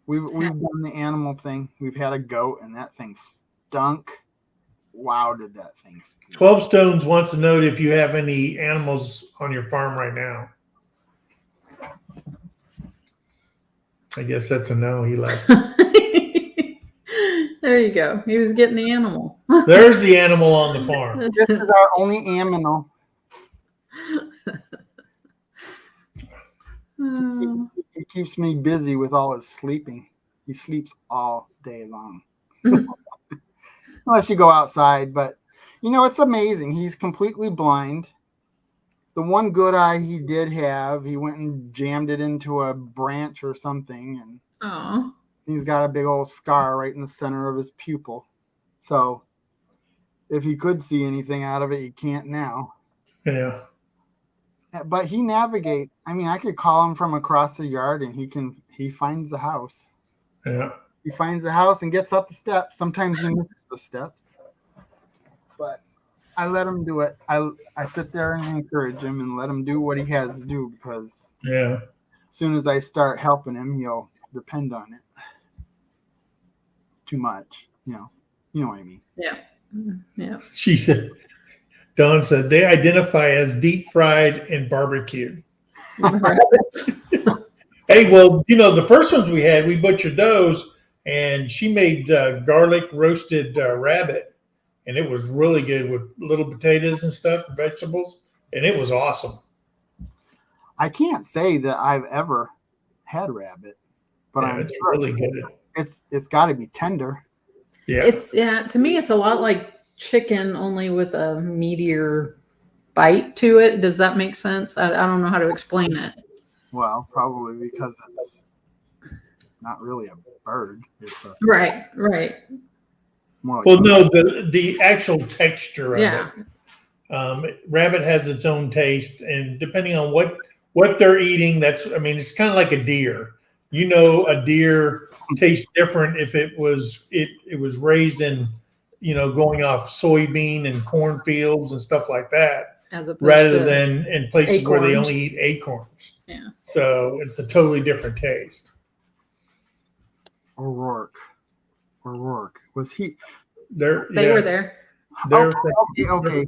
Speaker 2: We've done the animal thing. We've had a goat, and that thing stunk. Wow, did that thing stink.
Speaker 3: 12 Stones wants to know if you have any animals on your farm right now. I guess that's a no. He left.
Speaker 1: There you go. He was getting the animal.
Speaker 3: There's the animal on the farm.
Speaker 2: This is our only animal. He keeps me busy with all his sleeping. He sleeps all day long. Unless you go outside. But, it's amazing. He's completely blind. The one good eye he did have, he went and jammed it into a branch or something. And he's got a big old scar right in the center of his pupil. So if he could see anything out of it, he can't now.
Speaker 3: Yeah.
Speaker 2: But he navigates. I mean, I could call him from across the yard and he finds the house.
Speaker 3: Yeah.
Speaker 2: He finds the house and gets up the steps. Sometimes he misses the steps. But I let him do it. I sit there and encourage him and let him do what he has to do because as soon as I start helping him, he'll depend on it too much. You know what I mean?
Speaker 1: Yeah. Yeah.
Speaker 3: She said, Dawn said, they identify as deep fried and barbecued. Hey, well, the first ones we had, we butchered those, and she made garlic roasted rabbit, and it was really good with little potatoes and stuff, and vegetables, and it was awesome.
Speaker 2: I can't say that I've ever had rabbit, but
Speaker 3: it's really good.
Speaker 2: It's got to be tender.
Speaker 3: Yeah.
Speaker 1: To me, it's a lot like chicken, only with a meatier bite to it. Does that make sense? I don't know how to explain it.
Speaker 2: Well, probably because it's not really a bird. It's
Speaker 1: right.
Speaker 2: More like
Speaker 3: no, the actual texture of it. Rabbit has its own taste, and depending on what they're eating. It's kind of like a deer. A deer tastes different if it was raised in, going off soybean and cornfields and stuff like that, rather than in places acorns. Where they only eat acorns.
Speaker 1: Yeah.
Speaker 3: So it's a totally different taste.
Speaker 2: O'Rourke. Was he
Speaker 1: there? They were there.
Speaker 2: Okay.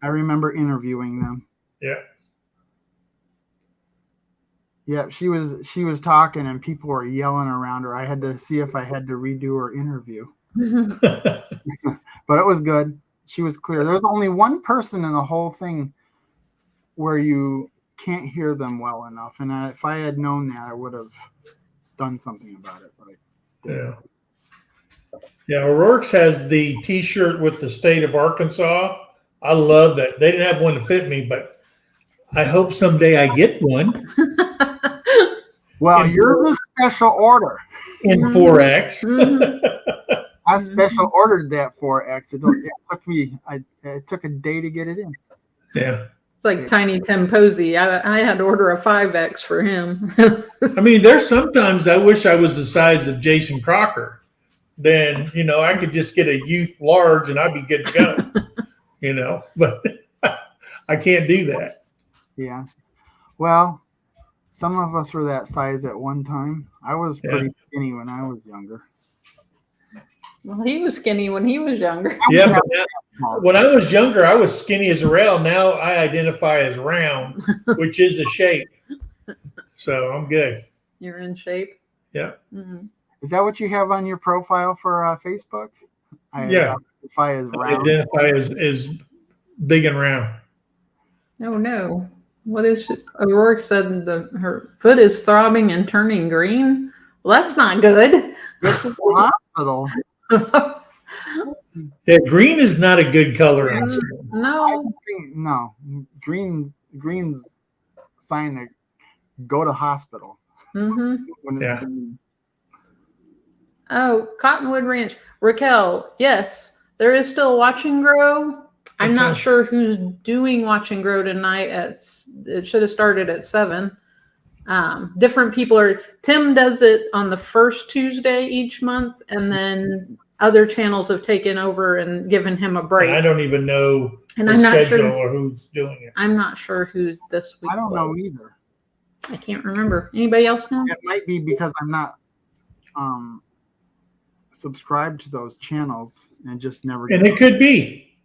Speaker 2: I remember interviewing them.
Speaker 3: Yeah.
Speaker 2: Yeah, she was talking and people were yelling around her. I had to see if I had to redo her interview. But it was good. She was clear. There was only one person in the whole thing where you can't hear them well enough. And if I had known that, I would have done something about it. But I didn't.
Speaker 3: Yeah, O'Rourke's has the T-shirt with the state of Arkansas. I love that. They didn't have one to fit me, but I hope someday I get one.
Speaker 2: Well, yours is special order.
Speaker 3: In 4X.
Speaker 2: I special ordered that 4X. It took a day to get it in.
Speaker 3: Yeah.
Speaker 1: It's like Tiny Tim Posey. I had to order a 5X for him.
Speaker 3: There's sometimes I wish I was the size of Jason Crocker. Then, I could just get a youth large and I'd be good to go, but I can't do that.
Speaker 2: Yeah. Well, some of us were that size at one time. I was pretty skinny when I was younger.
Speaker 1: Well, he was skinny when he was younger.
Speaker 3: Yeah, but when I was younger, I was skinny as a rail. Now I identify as round, which is a shape. So I'm good.
Speaker 1: You're in shape?
Speaker 3: Yeah.
Speaker 1: Mm-hmm.
Speaker 2: Is that what you have on your profile for Facebook?
Speaker 3: Yeah. Identify as big and round.
Speaker 1: Oh, no. What is it? O'Rourke said her foot is throbbing and turning green. Well, that's not good.
Speaker 2: This is the hospital.
Speaker 3: Yeah, green is not a good color.
Speaker 1: No.
Speaker 2: No. Green's sign to go to hospital.
Speaker 1: Mm-hmm.
Speaker 2: When it's green.
Speaker 1: Oh, Cottonwood Ranch. Raquel, yes, there is still Watch and Grow. I'm not sure who's doing Watch and Grow tonight. It should have started at 7. Different people Tim does it on the first Tuesday each month, and then other channels have taken over and given him a break.
Speaker 3: And I don't even know the schedule or who's doing it.
Speaker 1: I'm not sure who's this week.
Speaker 2: I don't know either.
Speaker 1: I can't remember. Anybody else know?
Speaker 2: It might be because I'm not subscribed to those channels and just never.
Speaker 3: And it could be.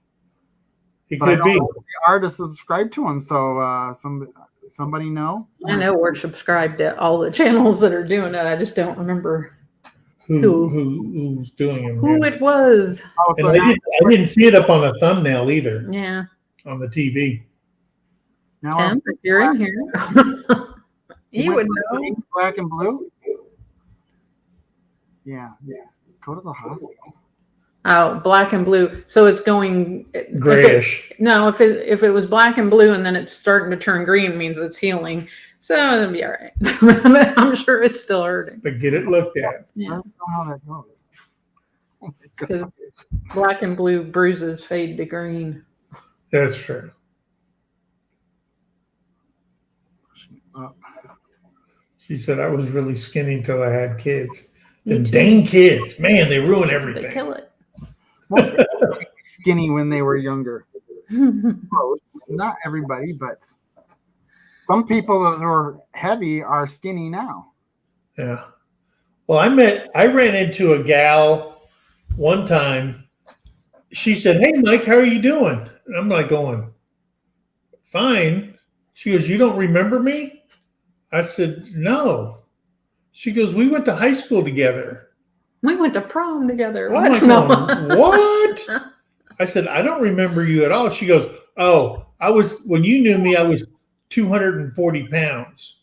Speaker 3: It could be.
Speaker 2: They are to subscribe to them. So somebody know?
Speaker 1: I know we're subscribed to all the channels that are doing it. I just don't remember
Speaker 3: who's doing it.
Speaker 1: Who it was.
Speaker 2: Oh, so
Speaker 3: I didn't see it up on the thumbnail either.
Speaker 1: Yeah.
Speaker 3: On the TV.
Speaker 2: Now
Speaker 1: Tim, if you're in here, he would know.
Speaker 2: Black and blue. Yeah. Go to the hospital.
Speaker 1: Oh, black and blue. So it's going
Speaker 3: grayish.
Speaker 1: If it was black and blue and then it's starting to turn green, it means it's healing. So it'll be all right. I'm sure it's still hurting.
Speaker 3: But get it looked at.
Speaker 2: Yeah. I don't know how that goes.
Speaker 1: Because black and blue bruises fade to green.
Speaker 3: That's true. She said I was really skinny until I had kids. The dang kids, man, they ruin everything.
Speaker 1: They kill it.
Speaker 2: Most skinny when they were younger. Not everybody, but some people that were heavy are skinny now.
Speaker 3: Yeah. Well, I ran into a gal one time. She said, "Hey, Mike, how are you doing?" And I'm like going, "Fine." She goes, "You don't remember me?" I said, "No." She goes, "We went to high school together.
Speaker 1: We went to prom together."
Speaker 3: What? Like, no. What? I said, "I don't remember you at all." She goes, "Oh, when you knew me, I was 240 pounds.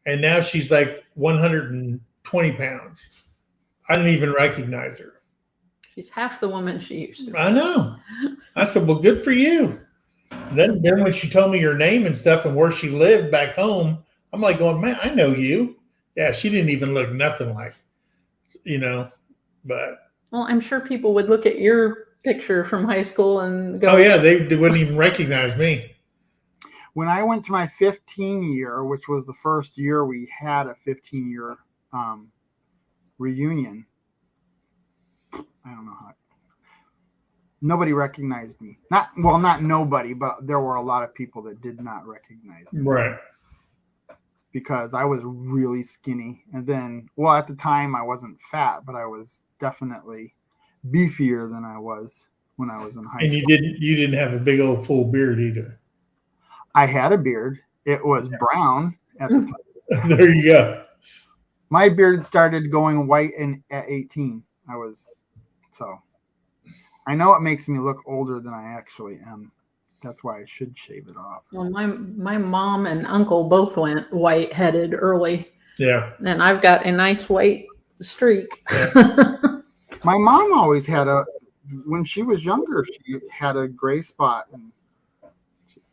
Speaker 3: And now she's like 120 pounds. I didn't even recognize her."
Speaker 1: She's half the woman she used to be.
Speaker 3: I know. I said, "Well, good for you." Then when she told me her name and stuff and where she lived back home, I'm like going, "Man, I know you." Yeah, she didn't even look nothing like, but.
Speaker 1: Well, I'm sure people would look at your picture from high school and go.
Speaker 3: Oh, yeah, they wouldn't even recognize me.
Speaker 2: when I went to my 15 year, which was the first year we had a 15-year reunion, I don't know how. Nobody recognized me. Not nobody, but there were a lot of people that did not recognize me.
Speaker 3: Right.
Speaker 2: Because I was really skinny. And then, well, at the time I wasn't fat, but I was definitely beefier than I was when I was in high school.
Speaker 3: And you didn't have a big old full beard either.
Speaker 2: I had a beard. It was brown at the time.
Speaker 3: There you go.
Speaker 2: My beard started going white at 18. I know it makes me look older than I actually am. That's why I should shave it off.
Speaker 1: Well, my mom and uncle both went white-headed early.
Speaker 3: Yeah.
Speaker 1: And I've got a nice white streak.
Speaker 3: Yeah.
Speaker 2: My mom always had when she was younger, she had a gray spot, and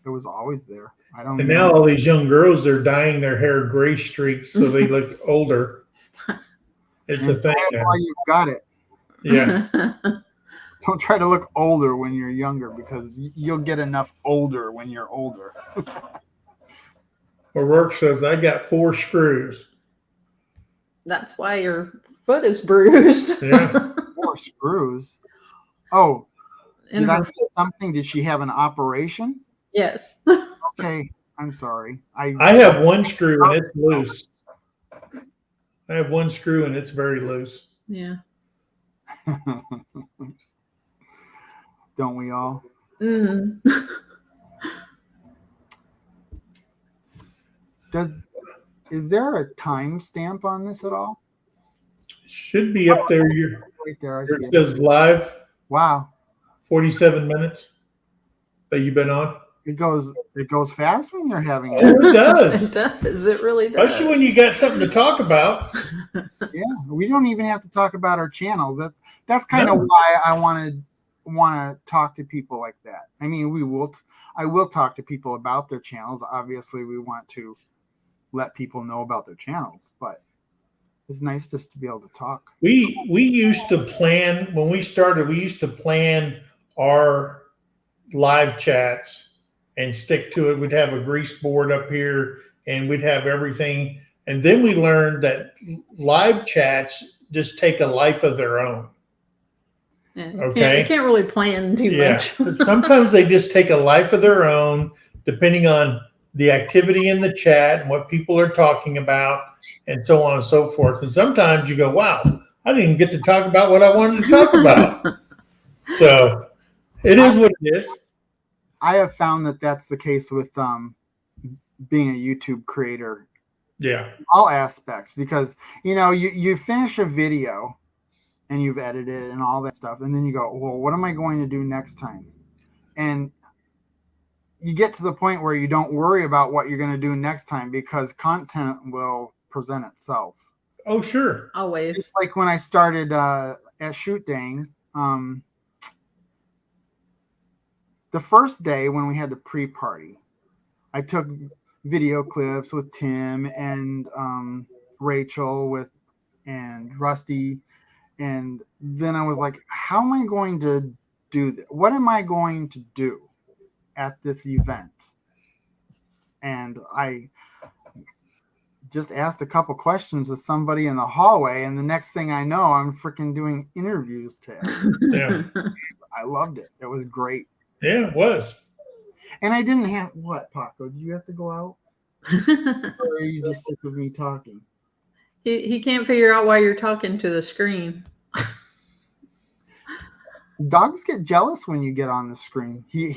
Speaker 2: it was always there.
Speaker 3: And now all these young girls are dyeing their hair gray streaks so they look older. It's a thing.
Speaker 2: That's why you've got it.
Speaker 3: Yeah.
Speaker 2: Don't try to look older when you're younger, because you'll get enough older when you're older.
Speaker 3: O'Rourke says, I got 4 screws.
Speaker 1: That's why your foot is bruised.
Speaker 3: Yeah.
Speaker 2: 4 screws? Oh,
Speaker 1: In
Speaker 2: did I
Speaker 1: her-
Speaker 2: miss something? Did she have an operation?
Speaker 1: Yes.
Speaker 2: Okay, I'm sorry.
Speaker 3: I have 1 screw and it's loose. I have 1 screw and it's very loose.
Speaker 1: Yeah.
Speaker 2: Don't we all?
Speaker 1: Mm.
Speaker 2: Is there a time stamp on this at all?
Speaker 3: Should be up there.
Speaker 2: Right there, I see
Speaker 3: It
Speaker 2: it.
Speaker 3: says live,
Speaker 2: Wow,
Speaker 3: 47 minutes that you've been on.
Speaker 2: it goes fast when you're having
Speaker 3: Oh,
Speaker 2: it.
Speaker 3: it does.
Speaker 1: It does. It really does.
Speaker 3: Especially when you got something to talk about.
Speaker 2: Yeah, we don't even have to talk about our channels. That's kind of why I want to talk to people like that. I mean, I will talk to people about their channels. Obviously, we want to let people know about their channels, but it's nice just to be able to talk.
Speaker 3: We used to plan when we started. We used to plan our live chats and stick to it. We'd have a grease board up here, and we'd have everything. And then we learned that live chats just take a life of their own.
Speaker 1: Yeah,
Speaker 3: Okay.
Speaker 1: You can't really plan too much.
Speaker 3: Sometimes they just take a life of their own, depending on the activity in the chat and what people are talking about, and so on and so forth. And sometimes you go, wow, I didn't even get to talk about what I wanted to talk about. So it is what it is.
Speaker 2: I have found that that's the case with being a YouTube creator.
Speaker 3: Yeah.
Speaker 2: All aspects, because you finish a video and you've edited and all that stuff, and then you go, well, what am I going to do next time? And you get to the point where you don't worry about what you're going to do next time, because content will present itself.
Speaker 3: Oh, sure.
Speaker 1: Always.
Speaker 2: Just like when I started at Shoot Dang, the first day when we had the pre-party, I took video clips with Tim and Rachel and Rusty, and then I was like, how am I going to do this? What am I going to do at this event? And I just asked a couple questions of somebody in the hallway, and the next thing I know, I'm freaking doing interviews to it.
Speaker 3: Yeah.
Speaker 2: I loved it. It was great.
Speaker 3: Yeah, it was.
Speaker 2: And I didn't have what, Paco? Do you have to go out? Or are you just sick of me talking?
Speaker 1: He can't figure out why you're talking to the screen.
Speaker 2: Dogs get jealous when you get on the screen. He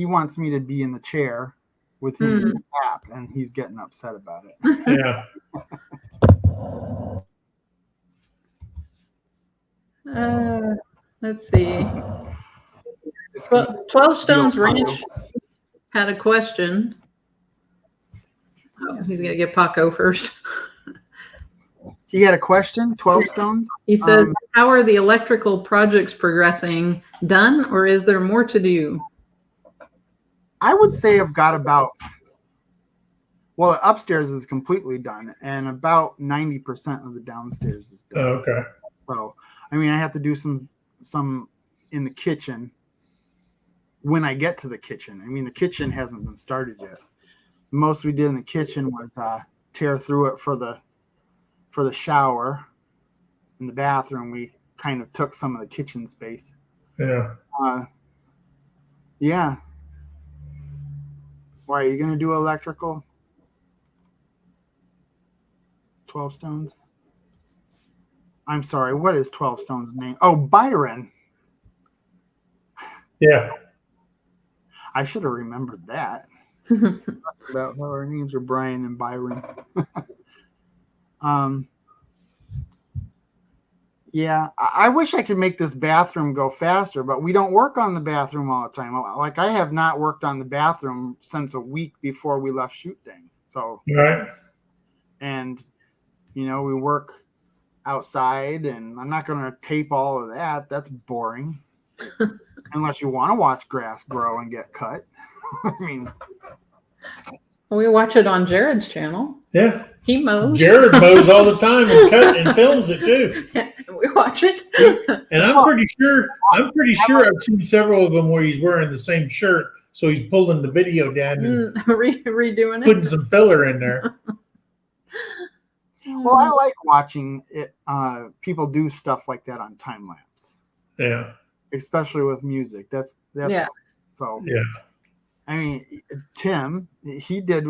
Speaker 2: wants me to be in the chair with him in the app, and he's getting upset about it.
Speaker 3: Yeah.
Speaker 1: Let's see. 12 Stones Ranch had a question. Oh, he's going to get Paco first.
Speaker 2: He had a question, 12 Stones?
Speaker 1: He says, how are the electrical projects progressing? Done, or is there more to do?
Speaker 2: I would say I've got well, upstairs is completely done, and about 90% of the downstairs is done.
Speaker 3: Okay.
Speaker 2: So, I mean, I have to do some in the kitchen, when I get to the kitchen. I mean, the kitchen hasn't been started yet. The most we did in the kitchen was tear through it for the shower. In the bathroom, we kind of took some of the kitchen space.
Speaker 3: Yeah.
Speaker 2: Yeah. Why, are you going to do electrical? 12 Stones? I'm sorry, what is 12 Stones' name? Oh, Byron.
Speaker 3: Yeah.
Speaker 2: I should have remembered that. About how our names are Brian and Byron. Yeah, I wish I could make this bathroom go faster, but we don't work on the bathroom all the time. Like, I have not worked on the bathroom since a week before we left shoot day. So,
Speaker 3: Right.
Speaker 2: And, you know, we work outside, and I'm not going to tape all of that. That's boring. Unless you want to watch grass grow and get cut. I mean,
Speaker 1: we watch it on Jared's channel.
Speaker 3: Yeah.
Speaker 1: He mows.
Speaker 3: Jared mows all the time and cut and films it too.
Speaker 1: We watch it.
Speaker 3: And I'm pretty sure I've seen several of them where he's wearing the same shirt, so he's pulling the video down and
Speaker 1: redoing it,
Speaker 3: putting some filler in there.
Speaker 2: Well, I like watching it. People do stuff like that on time lapse.
Speaker 3: Yeah.
Speaker 2: Especially with music. That's
Speaker 1: yeah.
Speaker 2: So
Speaker 3: yeah.
Speaker 2: I mean, Tim, he did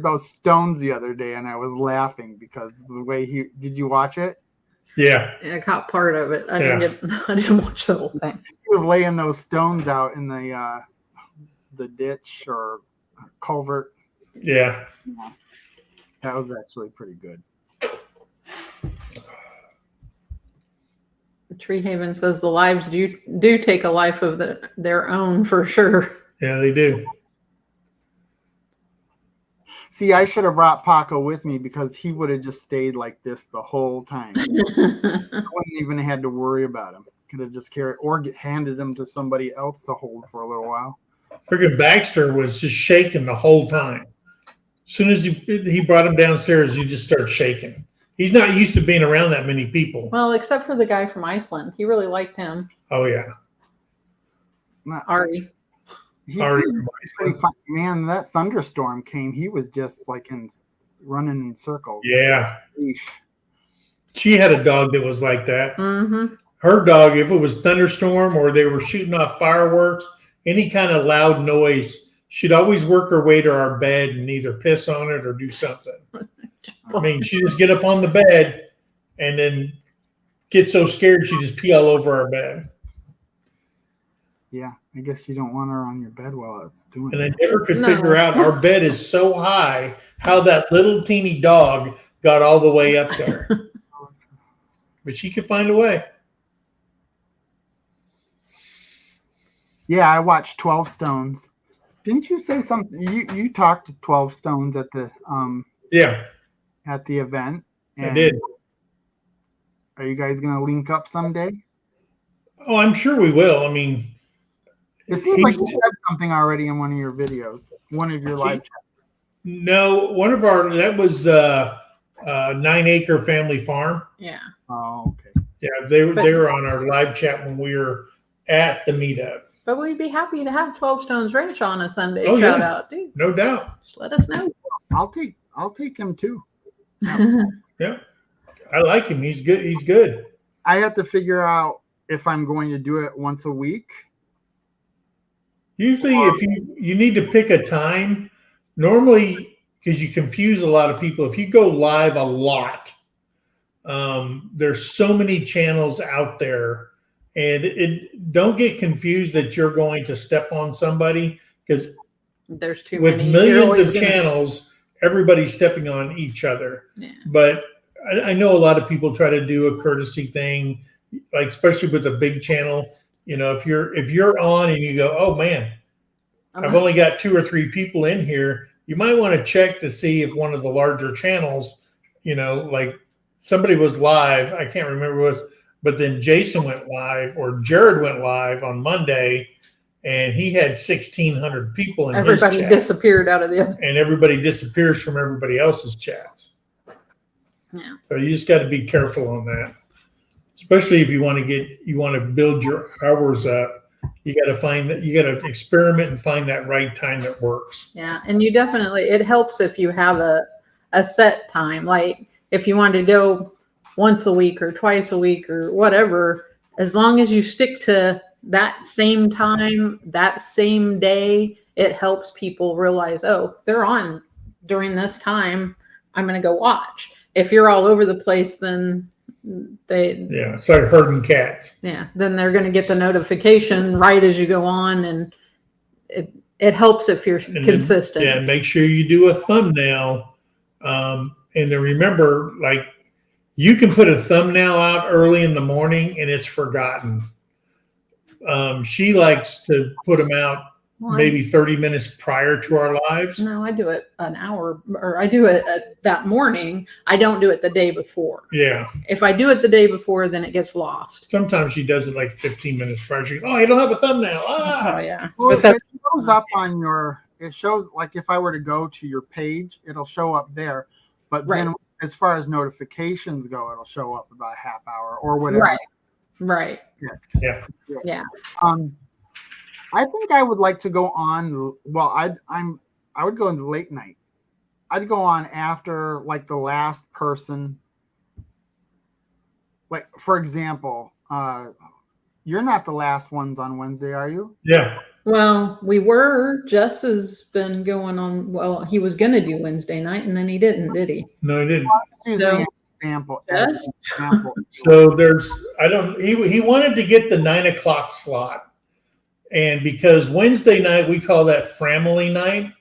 Speaker 2: those Stones the other day, and I was laughing because the way did you watch it?
Speaker 3: Yeah.
Speaker 1: I caught part of it. I didn't watch the whole thing.
Speaker 2: He was laying those stones out in the ditch or culvert.
Speaker 3: Yeah.
Speaker 2: That was actually pretty good.
Speaker 1: Tree Haven says the lives do take a life of their own for sure.
Speaker 3: Yeah, they do.
Speaker 2: See, I should have brought Paco with me because he would have just stayed like this the whole time. I wouldn't even had to worry about him. Could have just carried or handed him to somebody else to hold for a little while.
Speaker 3: Freaking Baxter was just shaking the whole time. As soon as he brought him downstairs, he just started shaking. He's not used to being around that many people.
Speaker 1: Well, except for the guy from Iceland. He really liked him.
Speaker 3: Oh, yeah.
Speaker 1: Ari.
Speaker 2: Man, that thunderstorm came. He was just like running in circles.
Speaker 3: Yeah.
Speaker 2: Eesh.
Speaker 3: She had a dog that was like that.
Speaker 1: Mm-hmm.
Speaker 3: Her dog, if it was thunderstorm or they were shooting off fireworks, any kind of loud noise, she'd always work her way to our bed and either piss on it or do something. I mean, she just get up on the bed and then get so scared she just pee all over our bed.
Speaker 2: Yeah, I guess you don't want her on your bed while it's doing
Speaker 3: and
Speaker 2: it.
Speaker 3: I never could figure out, our bed is so high, how that little teeny dog got all the way up there. But she could find a way.
Speaker 2: Yeah, I watched 12 Stones. Didn't you say something? You talked to 12 Stones at the at the event.
Speaker 3: I did.
Speaker 2: Are you guys going to link up someday?
Speaker 3: Oh, I'm sure we will. I mean,
Speaker 2: it seems like you said something already in one of your videos, one of your live chats.
Speaker 3: No, that was 9 Acre Family Farm.
Speaker 1: Yeah.
Speaker 2: Oh, okay.
Speaker 3: Yeah, they were on our live chat when we were at the meetup.
Speaker 1: But we'd be happy to have 12 Stones Ranch on a Sunday shout out, dude.
Speaker 3: No doubt.
Speaker 1: Just let us know.
Speaker 2: I'll take him too.
Speaker 3: Yeah. I like him. He's good. He's good.
Speaker 2: I have to figure out if I'm going to do it once a week.
Speaker 3: Usually if you need to pick a time, normally, because you confuse a lot of people, if you go live a lot, there's so many channels out there, and don't get confused that you're going to step on somebody, because
Speaker 1: there's too
Speaker 3: with
Speaker 1: many.
Speaker 3: Millions of channels, everybody's stepping on each other.
Speaker 1: Yeah.
Speaker 3: But I know a lot of people try to do a courtesy thing, like especially with a big channel. You know, if you're on and you go, oh man, I've only got 2 or 3 people in here, you might want to check to see if one of the larger channels, you know, like somebody was live, I can't remember what, but then Jason went live or Jared went live on Monday, and he had 1,600 people in his chat.
Speaker 1: Everybody disappeared out of the other.
Speaker 3: And everybody disappears from everybody else's chats.
Speaker 1: Yeah.
Speaker 3: So you just got to be careful on that, especially if you want to build your hours up. You got to experiment and find that right time that works.
Speaker 1: Yeah. And it helps if you have a set time. Like if you want to go once a week or twice a week or whatever, as long as you stick to that same time, that same day, it helps people realize, oh, they're on during this time. I'm going to go watch. If you're all over the place, then
Speaker 3: it's like herding cats.
Speaker 1: Yeah. Then they're going to get the notification right as you go on. And it helps if you're consistent.
Speaker 3: And make sure you do a thumbnail. And to remember, like, you can put a thumbnail out early in the morning and it's forgotten. She likes to put them out maybe 30 minutes prior to our lives.
Speaker 1: No, I do it an hour, or I do it that morning. I don't do it the day before.
Speaker 3: Yeah.
Speaker 1: If I do it the day before, then it gets lost.
Speaker 3: Sometimes she does it like 15 minutes prior. She goes, oh, I don't have a thumbnail.
Speaker 1: Oh, yeah.
Speaker 2: Well, it shows up on it shows, like if I were to go to your page, it'll show up there. But then as far as notifications go, it'll show up about a half hour or whatever.
Speaker 1: Right.
Speaker 2: Yeah. I think I would like to go on. Well, I would go into late night. I'd go on after like the last person. Like for example, you're not the last ones on Wednesday, are you?
Speaker 3: Yeah.
Speaker 1: Well, we were. Jess has been going on. Well, he was going to do Wednesday night, and then he didn't, did he?
Speaker 3: No, he didn't.
Speaker 2: Using example.
Speaker 1: Yes.
Speaker 3: So he wanted to get the 9 o'clock slot. And because Wednesday night, we call that family night.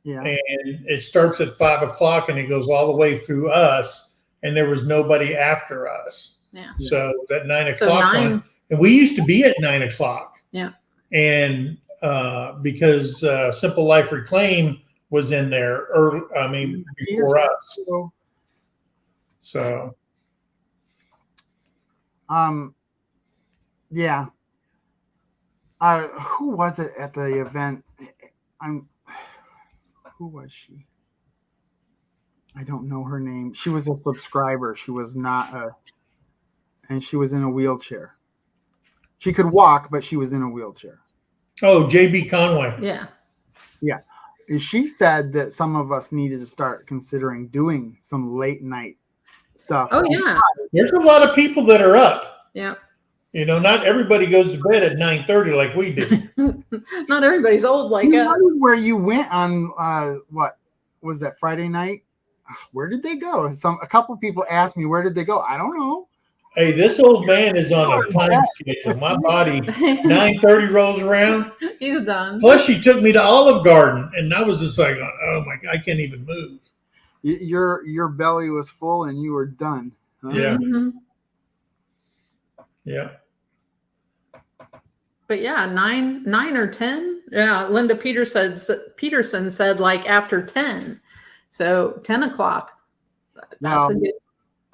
Speaker 2: Yeah.
Speaker 3: And it starts at 5 o'clock and it goes all the way through us. And there was nobody after us.
Speaker 1: Yeah.
Speaker 3: So that 9 o'clock one, and we used to be at 9 o'clock.
Speaker 1: Yeah.
Speaker 3: And because Simple Life Reclaim was in there before us. So
Speaker 2: yeah. Who was it at the event? Who was she? I don't know her name. She was a subscriber. She was not and she was in a wheelchair. She could walk, but she was in a wheelchair.
Speaker 3: Oh, JB Conway.
Speaker 1: Yeah.
Speaker 2: Yeah. And she said that some of us needed to start considering doing some late night stuff.
Speaker 1: Oh, yeah.
Speaker 3: There's a lot of people that are up.
Speaker 1: Yeah.
Speaker 3: You know, not everybody goes to bed at 9:30 like we do.
Speaker 1: Not everybody's old like us.
Speaker 2: Where you went on what was that, Friday night? Where did they go? A couple people asked me, where did they go? I don't know.
Speaker 3: Hey, this old man is on a time schedule. My body, 9:30 rolls around.
Speaker 1: He's done.
Speaker 3: Plus, she took me to Olive Garden, and I was just like, oh my God, I can't even move.
Speaker 2: Your belly was full, and you were done. Huh?
Speaker 3: Yeah.
Speaker 1: Mm-hmm.
Speaker 3: Yeah.
Speaker 1: But yeah, 9 or 10. Yeah, Linda Peterson said like after 10. So 10 o'clock. That's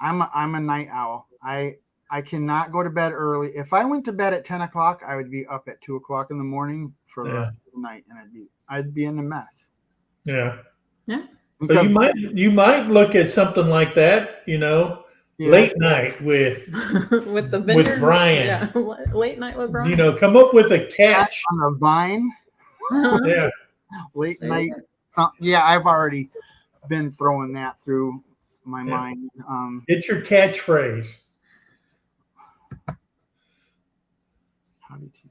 Speaker 2: I'm a night owl. I cannot go to bed early. If I went to bed at 10 o'clock, I would be up at 2 o'clock in the morning for the rest of the night, and I'd be in a mess.
Speaker 3: Yeah.
Speaker 1: Yeah.
Speaker 3: But you might look at something like that, you know. Yeah. Late night with
Speaker 1: the Vineyard,
Speaker 3: with Brian.
Speaker 1: Yeah, late night with Brian.
Speaker 3: You know, come up with a catch
Speaker 2: on a vine.
Speaker 3: Yeah,
Speaker 2: late night. Yeah, I've already been throwing that through my mind.
Speaker 3: It's your catchphrase.
Speaker 2: How did you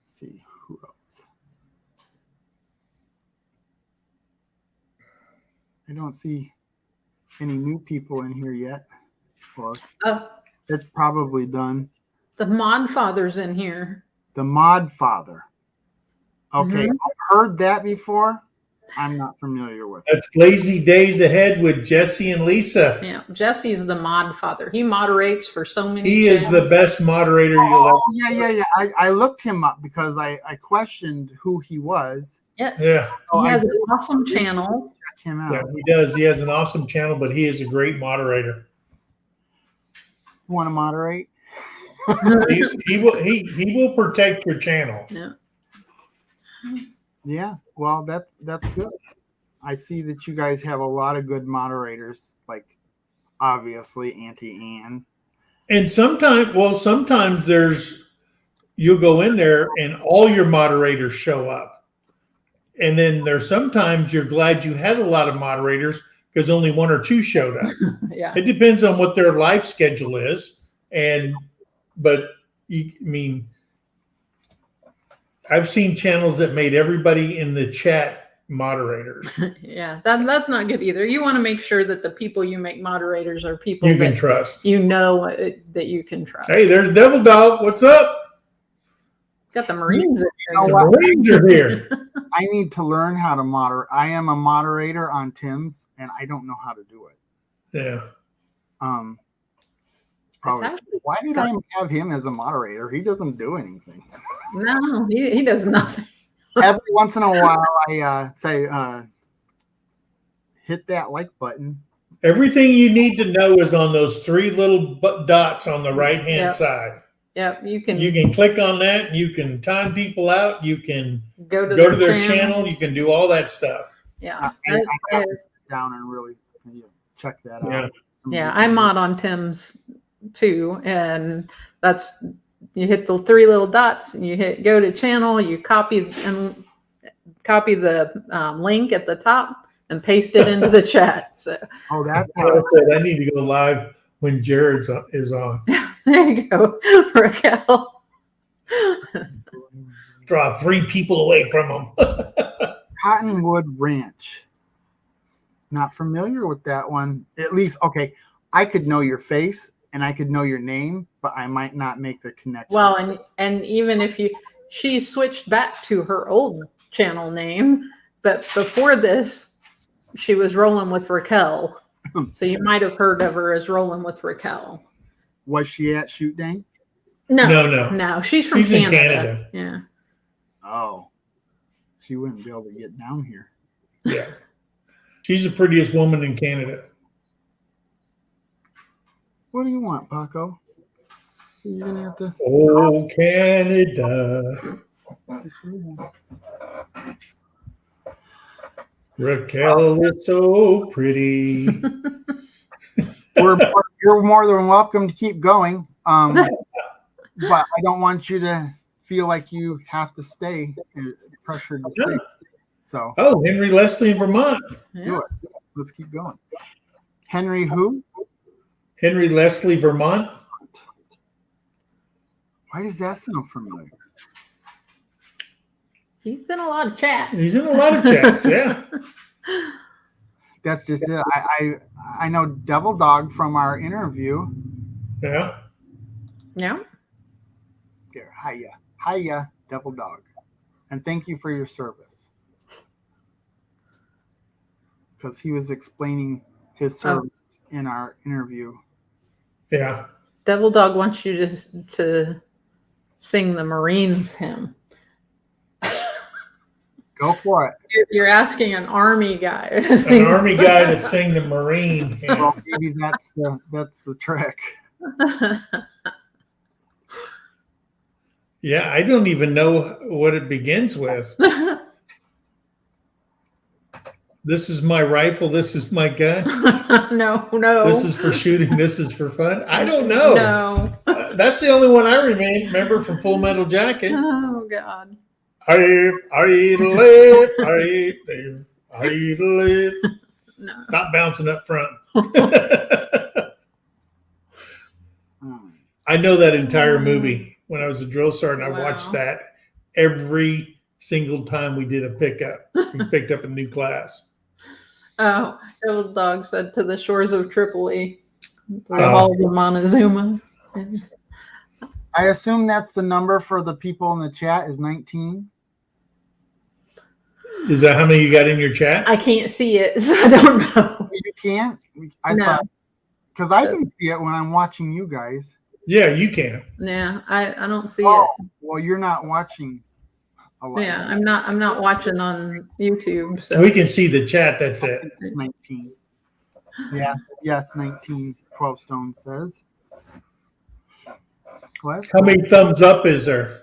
Speaker 2: see who else? I don't see any new people in here yet. Or it's probably done.
Speaker 1: The Mod Father's in here.
Speaker 2: The Mod Father. Okay, I've heard that before. I'm not familiar with it.
Speaker 3: That's Lazy Days Ahead with Jesse and Lisa.
Speaker 1: Yeah, Jesse's the Mod Father. He moderates for so many.
Speaker 3: He is the best moderator you'll ever.
Speaker 2: Yeah. I looked him up because I questioned who he was.
Speaker 1: Yes.
Speaker 3: Yeah.
Speaker 1: He has an awesome channel.
Speaker 2: Check him out.
Speaker 3: Yeah, he does. He has an awesome channel, but he is a great moderator.
Speaker 2: You want to moderate?
Speaker 3: he will protect your channel.
Speaker 1: Yeah.
Speaker 2: Yeah. Well, that's good. I see that you guys have a lot of good moderators, like obviously Auntie Anne.
Speaker 3: And sometimes there's you'll go in there and all your moderators show up. And then there's sometimes you're glad you had a lot of moderators because only one or two showed up.
Speaker 1: Yeah.
Speaker 3: It depends on what their life schedule is. But I've seen channels that made everybody in the chat moderators.
Speaker 1: Yeah, that's not good either. You want to make sure that the people you make moderators are people
Speaker 3: you can trust.
Speaker 1: That you can trust.
Speaker 3: Hey, there's Devil Dog. What's up?
Speaker 1: Got the Marines in
Speaker 3: here. The Marines are here.
Speaker 2: I need to learn how to moderate. I am a moderator on Tim's, and I don't know how to do it.
Speaker 3: Yeah.
Speaker 2: Probably, why did I have him as a moderator? He doesn't do anything.
Speaker 1: No, he does nothing.
Speaker 2: Every once in a while, I say, hit that like button.
Speaker 3: Everything you need to know is on those three little dots on the right-hand side.
Speaker 1: Yep, you can
Speaker 3: click on that. You can time people out. You can
Speaker 1: go to
Speaker 3: their channel. You can do all that stuff.
Speaker 1: Yeah,
Speaker 2: I have to sit down and really check that out.
Speaker 1: Yeah, I mod on Tim's too, and that's you hit the three little dots. And you hit go to channel. You copy the link at the top and paste it into the chat. So
Speaker 2: that's
Speaker 3: I need to go live when Jared is on.
Speaker 1: There you go, Raquel.
Speaker 3: Draw 3 people away from them.
Speaker 2: Cottonwood Ranch. Not familiar with that one. At least, okay, I could know your face and I could know your name, but I might not make the connection.
Speaker 1: Well, and even if she switched back to her old channel name, but before this, she was rolling with Raquel. So you might have heard of her as rolling with Raquel.
Speaker 2: Was she at Shoot Dang?
Speaker 1: No. She's from Canada.
Speaker 3: In Canada.
Speaker 1: Yeah.
Speaker 2: Oh, she wouldn't be able to get down here.
Speaker 3: Yeah. She's the prettiest woman in Canada.
Speaker 2: What do you want, Paco? You're gonna have to...
Speaker 3: Oh, Canada. Raquel is so pretty.
Speaker 2: You're more than welcome to keep going. But I don't want you to feel like you have to stay, pressured to stay. So.
Speaker 3: Oh, Henry Leslie in Vermont.
Speaker 1: Yeah.
Speaker 2: Do it. Let's keep going. Henry who?
Speaker 3: Henry Leslie, Vermont.
Speaker 2: Why does that sound familiar?
Speaker 1: He's in a lot of chats.
Speaker 3: Yeah.
Speaker 2: That's just it. I know Devil Dog from our interview.
Speaker 3: Yeah.
Speaker 1: Yeah.
Speaker 2: There. Hiya, Devil Dog. And thank you for your service. Because he was explaining his service in our interview.
Speaker 3: Yeah.
Speaker 1: Devil Dog wants you to sing the Marines hymn.
Speaker 2: Go for it.
Speaker 1: You're asking an army guy to
Speaker 3: sing. An army guy to sing the Marine hymn.
Speaker 2: Well, maybe that's the trick.
Speaker 3: Yeah, I don't even know what it begins with. This is my rifle. This is my gun.
Speaker 1: No.
Speaker 3: This is for shooting. This is for fun. I don't know.
Speaker 1: No.
Speaker 3: That's the only one I remember from Full Metal Jacket.
Speaker 1: Oh, God.
Speaker 3: I live. I live.
Speaker 1: No.
Speaker 3: Stop bouncing up front. I know that entire movie. When I was a drill sergeant, I watched that every single time we did a pickup. We picked up a new class.
Speaker 1: Oh, Devil Dog said to the shores of Tripoli, the halls of Montezuma.
Speaker 2: I assume that's the number for the people in the chat is 19.
Speaker 3: Is that how many you got in your chat?
Speaker 1: I can't see it, so I don't know.
Speaker 2: You can't?
Speaker 1: No.
Speaker 2: Because I can see it when I'm watching you guys.
Speaker 3: Yeah, you can.
Speaker 1: Yeah, I don't see it.
Speaker 2: Well, you're not watching a lot.
Speaker 1: Yeah, I'm not watching on YouTube. So
Speaker 3: we can see the chat. That's it.
Speaker 2: 19. Yeah. Yes, 19. 12 Stone says. What?
Speaker 3: How many thumbs up is there?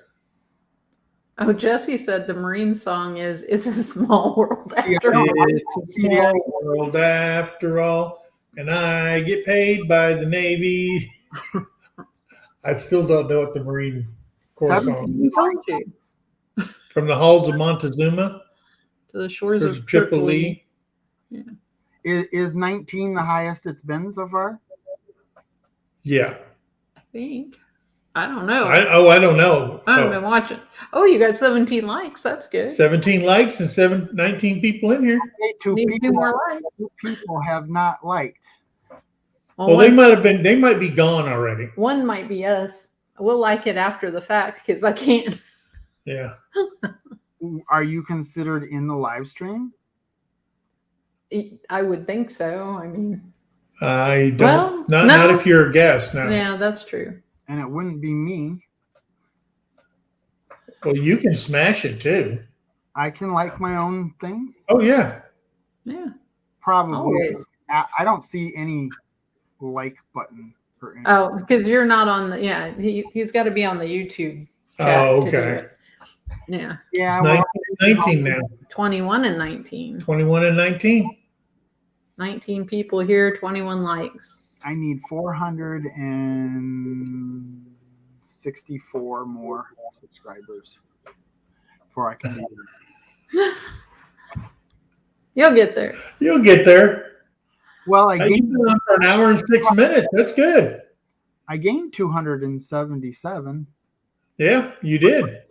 Speaker 1: Oh, Jesse said the Marine song is "It's a Small World After All."
Speaker 3: It's a small world after all, and I get paid by the Navy. I still don't know what the Marine course,
Speaker 2: 17
Speaker 1: told you.
Speaker 3: from the halls of Montezuma
Speaker 1: To the shores
Speaker 3: to
Speaker 1: of
Speaker 3: Tripoli.
Speaker 1: Yeah.
Speaker 2: Is 19 the highest it's been so far?
Speaker 3: Yeah.
Speaker 1: I think. I don't know.
Speaker 3: I don't know.
Speaker 1: I haven't been watching. Oh, you got 17 likes. That's good.
Speaker 3: 17 likes and 19 people in here.
Speaker 2: Okay,
Speaker 1: Need two more likes.
Speaker 2: two people have not liked.
Speaker 3: Well, they might be gone already.
Speaker 1: One might be us. We'll like it after the fact because I can't.
Speaker 3: Yeah.
Speaker 2: Are you considered in the live stream?
Speaker 1: I would think so. I mean,
Speaker 3: I don't.
Speaker 1: Well,
Speaker 3: not if you're a guest. No.
Speaker 1: yeah, that's true.
Speaker 2: And it wouldn't be me.
Speaker 3: Well, you can smash it too.
Speaker 2: I can like my own thing.
Speaker 3: Oh yeah.
Speaker 1: Yeah.
Speaker 2: Probably.
Speaker 1: Always.
Speaker 2: I don't see any like button for anything.
Speaker 1: Oh, because you're not on the. Yeah, he's got to be on the YouTube. Chat
Speaker 3: Oh,
Speaker 1: to do
Speaker 3: okay.
Speaker 1: it. Yeah.
Speaker 2: Yeah.
Speaker 3: It's
Speaker 2: Well,
Speaker 3: 19 now.
Speaker 1: 21 and 19.
Speaker 3: 21 and 19.
Speaker 1: 19 people here, 21 likes.
Speaker 2: I need 464 more subscribers before I can do it.
Speaker 1: You'll get there.
Speaker 3: You'll get there.
Speaker 2: Well,
Speaker 3: You've been on for an hour and 6 minutes. That's good.
Speaker 2: I gained 277.
Speaker 3: Yeah, you did.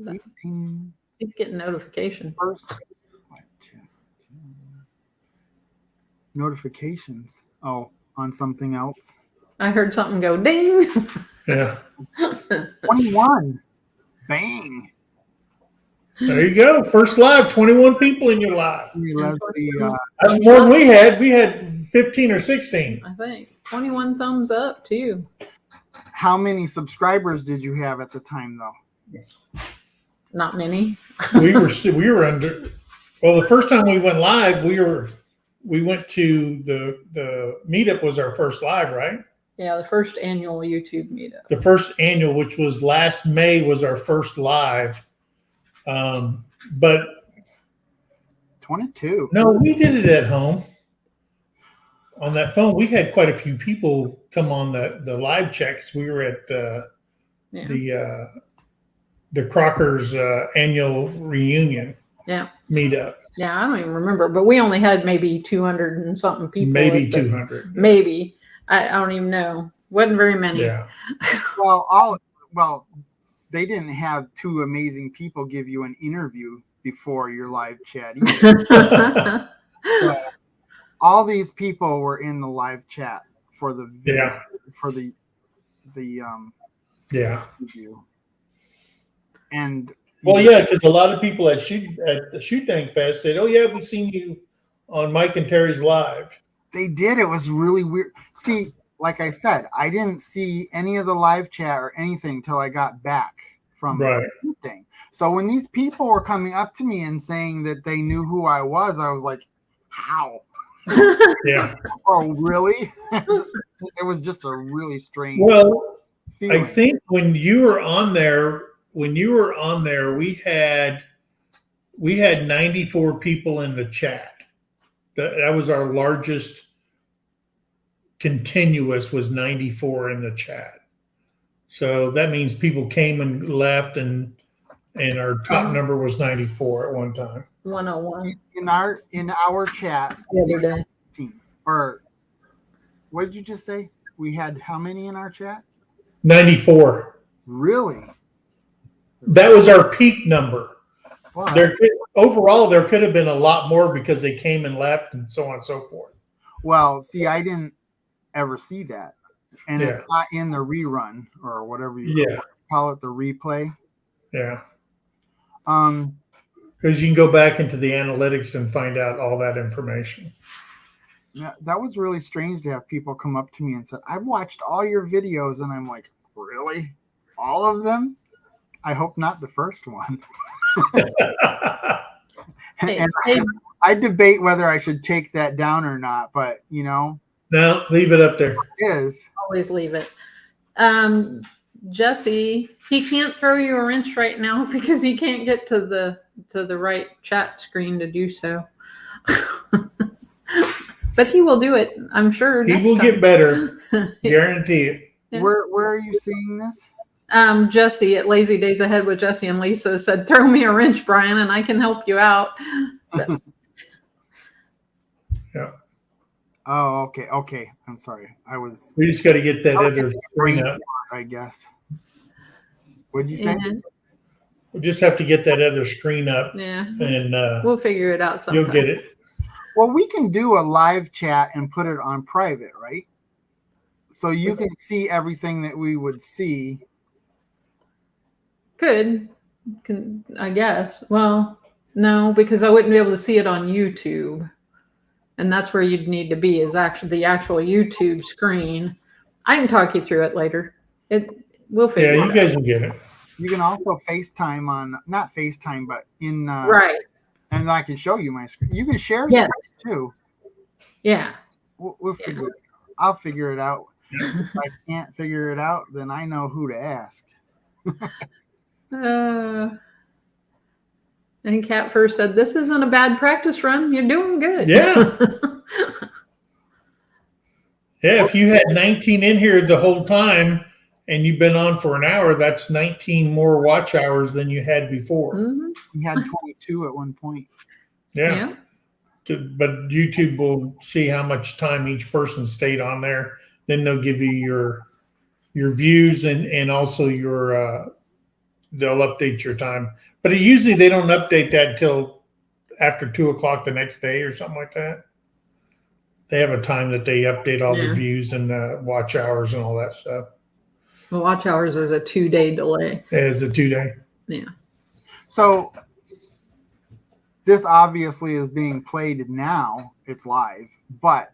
Speaker 2: 18
Speaker 1: He's getting notifications.
Speaker 2: first. Notifications. Oh, on something else.
Speaker 1: I heard something go ding.
Speaker 3: Yeah.
Speaker 2: 21. Bang.
Speaker 3: There you go. First live, 21 people in your live.
Speaker 2: Leslie,
Speaker 3: That's more than we had. We had 15 or 16.
Speaker 1: I think 21 thumbs up too.
Speaker 2: how many subscribers did you have at the time, though?
Speaker 1: Not many.
Speaker 3: we were under. Well, the first time we went live, we went to the meetup was our first live, right?
Speaker 1: Yeah, the first annual YouTube meetup.
Speaker 3: The first annual, which was last May, was our first live. But
Speaker 2: 22.
Speaker 3: no, we did it at home on that phone. We had quite a few people come on the live checks. We were at the Crocker's annual reunion meetup.
Speaker 1: Yeah, I don't even remember, but we only had maybe 200 and something people.
Speaker 3: Maybe 200.
Speaker 1: Maybe. I don't even know. Wasn't very many.
Speaker 3: Yeah.
Speaker 2: Well, they didn't have two amazing people give you an interview before your live chat either. So, all these people were in the live chat for the video, for the interview. And
Speaker 3: well, yeah, because a lot of people at the Shoot Tank Fest said, "Oh yeah, we've seen you on Mike and Terrie's live."
Speaker 2: They did. It was really weird. See, like I said, I didn't see any of the live chat or anything till I got back from the Shoot Tank. So when these people were coming up to me and saying that they knew who I was like, "How?"
Speaker 3: Yeah.
Speaker 2: Oh, really? It was just a really strange.
Speaker 3: Well,
Speaker 2: feeling.
Speaker 3: I think when you were on there, we had 94 people in the chat. That was our largest continuous, was 94 in the chat. So that means people came and left, and our top number was 94 at one time.
Speaker 1: 101
Speaker 2: in our chat
Speaker 1: the other day.
Speaker 2: Or what did you just say? We had how many in our chat?
Speaker 3: 94.
Speaker 2: Really?
Speaker 3: That was our peak number.
Speaker 2: Wow.
Speaker 3: Overall, there could have been a lot more because they came and left and so on and so forth.
Speaker 2: Well, see, I didn't ever see that. And it's not in the rerun or whatever you call it, the replay.
Speaker 3: Yeah.
Speaker 2: Because
Speaker 3: you can go back into the analytics and find out all that information.
Speaker 2: Yeah, that was really strange to have people come up to me and say, "I've watched all your videos," and I'm like, "Really? All of them? I hope not the first one." I debate whether I should take that down or not, but no,
Speaker 3: leave it up there.
Speaker 2: It is.
Speaker 1: Always leave it. Jesse, he can't throw you a wrench right now because he can't get to the right chat screen to do so. But he will do it, I'm sure.
Speaker 3: He will get better. Guarantee it.
Speaker 1: Yeah.
Speaker 2: Where are you seeing this?
Speaker 1: Jesse at Lazy Days Ahead with Jesse and Lisa said, "Throw me a wrench, Brian, and I can help you out."
Speaker 3: Yeah.
Speaker 2: Oh, okay. I'm sorry.
Speaker 3: We just got to get that other screen up.
Speaker 2: I guess. What'd you say?
Speaker 1: Yeah.
Speaker 3: We just have to get that other screen up.
Speaker 1: Yeah.
Speaker 3: And
Speaker 1: we'll figure it out sometime.
Speaker 3: You'll get it.
Speaker 2: Well, we can do a live chat and put it on private, right? So you can see everything that we would see.
Speaker 1: Can I guess? Well, no, because I wouldn't be able to see it on YouTube. And that's where you'd need to be, is actually the actual YouTube screen. I can talk you through it later. We'll figure it out.
Speaker 3: Yeah, you guys will get it.
Speaker 2: You can also FaceTime on, not FaceTime, but in
Speaker 1: right.
Speaker 2: And I can show you my screen. You can share
Speaker 1: yes.
Speaker 2: screen too.
Speaker 1: Yeah.
Speaker 2: We'll figure it. I'll figure it out. If I can't figure it out, then I know who to ask.
Speaker 1: And Kat first said, "This isn't a bad practice run. You're doing good."
Speaker 3: Yeah. Yeah, if you had 19 in here the whole time and you've been on for an hour, that's 19 more watch hours than you had before.
Speaker 1: Mm-hmm.
Speaker 2: We had 22 at one point.
Speaker 3: Yeah. But YouTube will see how much time each person stayed on there. Then they'll give you your views and also your they'll update your time. But usually they don't update that until after 2:00 the next day or something like that. They have a time that they update all the views and watch hours and all that stuff.
Speaker 1: The watch hours is a 2-day delay.
Speaker 3: It is a 2-day.
Speaker 1: Yeah.
Speaker 2: So this obviously is being played now. It's live. But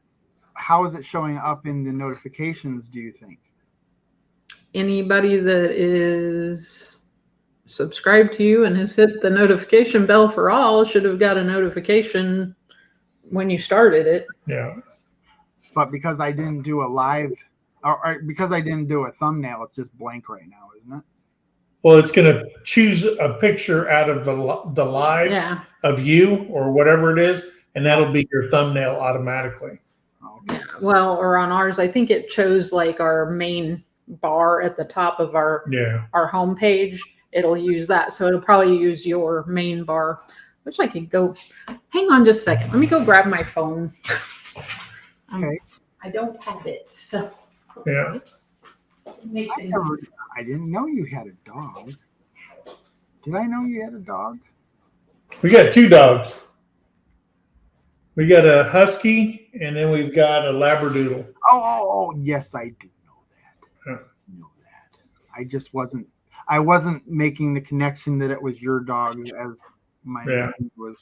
Speaker 2: how is it showing up in the notifications, do you think?
Speaker 1: Anybody that is subscribed to you and has hit the notification bell for all should have got a notification when you started it.
Speaker 3: Yeah.
Speaker 2: But because I didn't do a live, or because I didn't do a thumbnail, it's just blank right now, isn't it?
Speaker 3: Well, it's going to choose a picture out of the live of you or whatever it is, and that'll be your thumbnail automatically.
Speaker 1: Okay. Well, or on ours, I think it chose like our main bar at the top of our home page. It'll use that. So it'll probably use your main bar, which I could go. Hang on just a second. Let me go grab my phone.
Speaker 2: Okay.
Speaker 1: I don't have it. So
Speaker 3: yeah.
Speaker 2: I didn't know you had a dog. Did I know you had a dog?
Speaker 3: We got 2 dogs. We got a husky and then we've got a labradoodle.
Speaker 2: Oh, yes, I do know that. I just wasn't making the connection that it was your dog as my dog was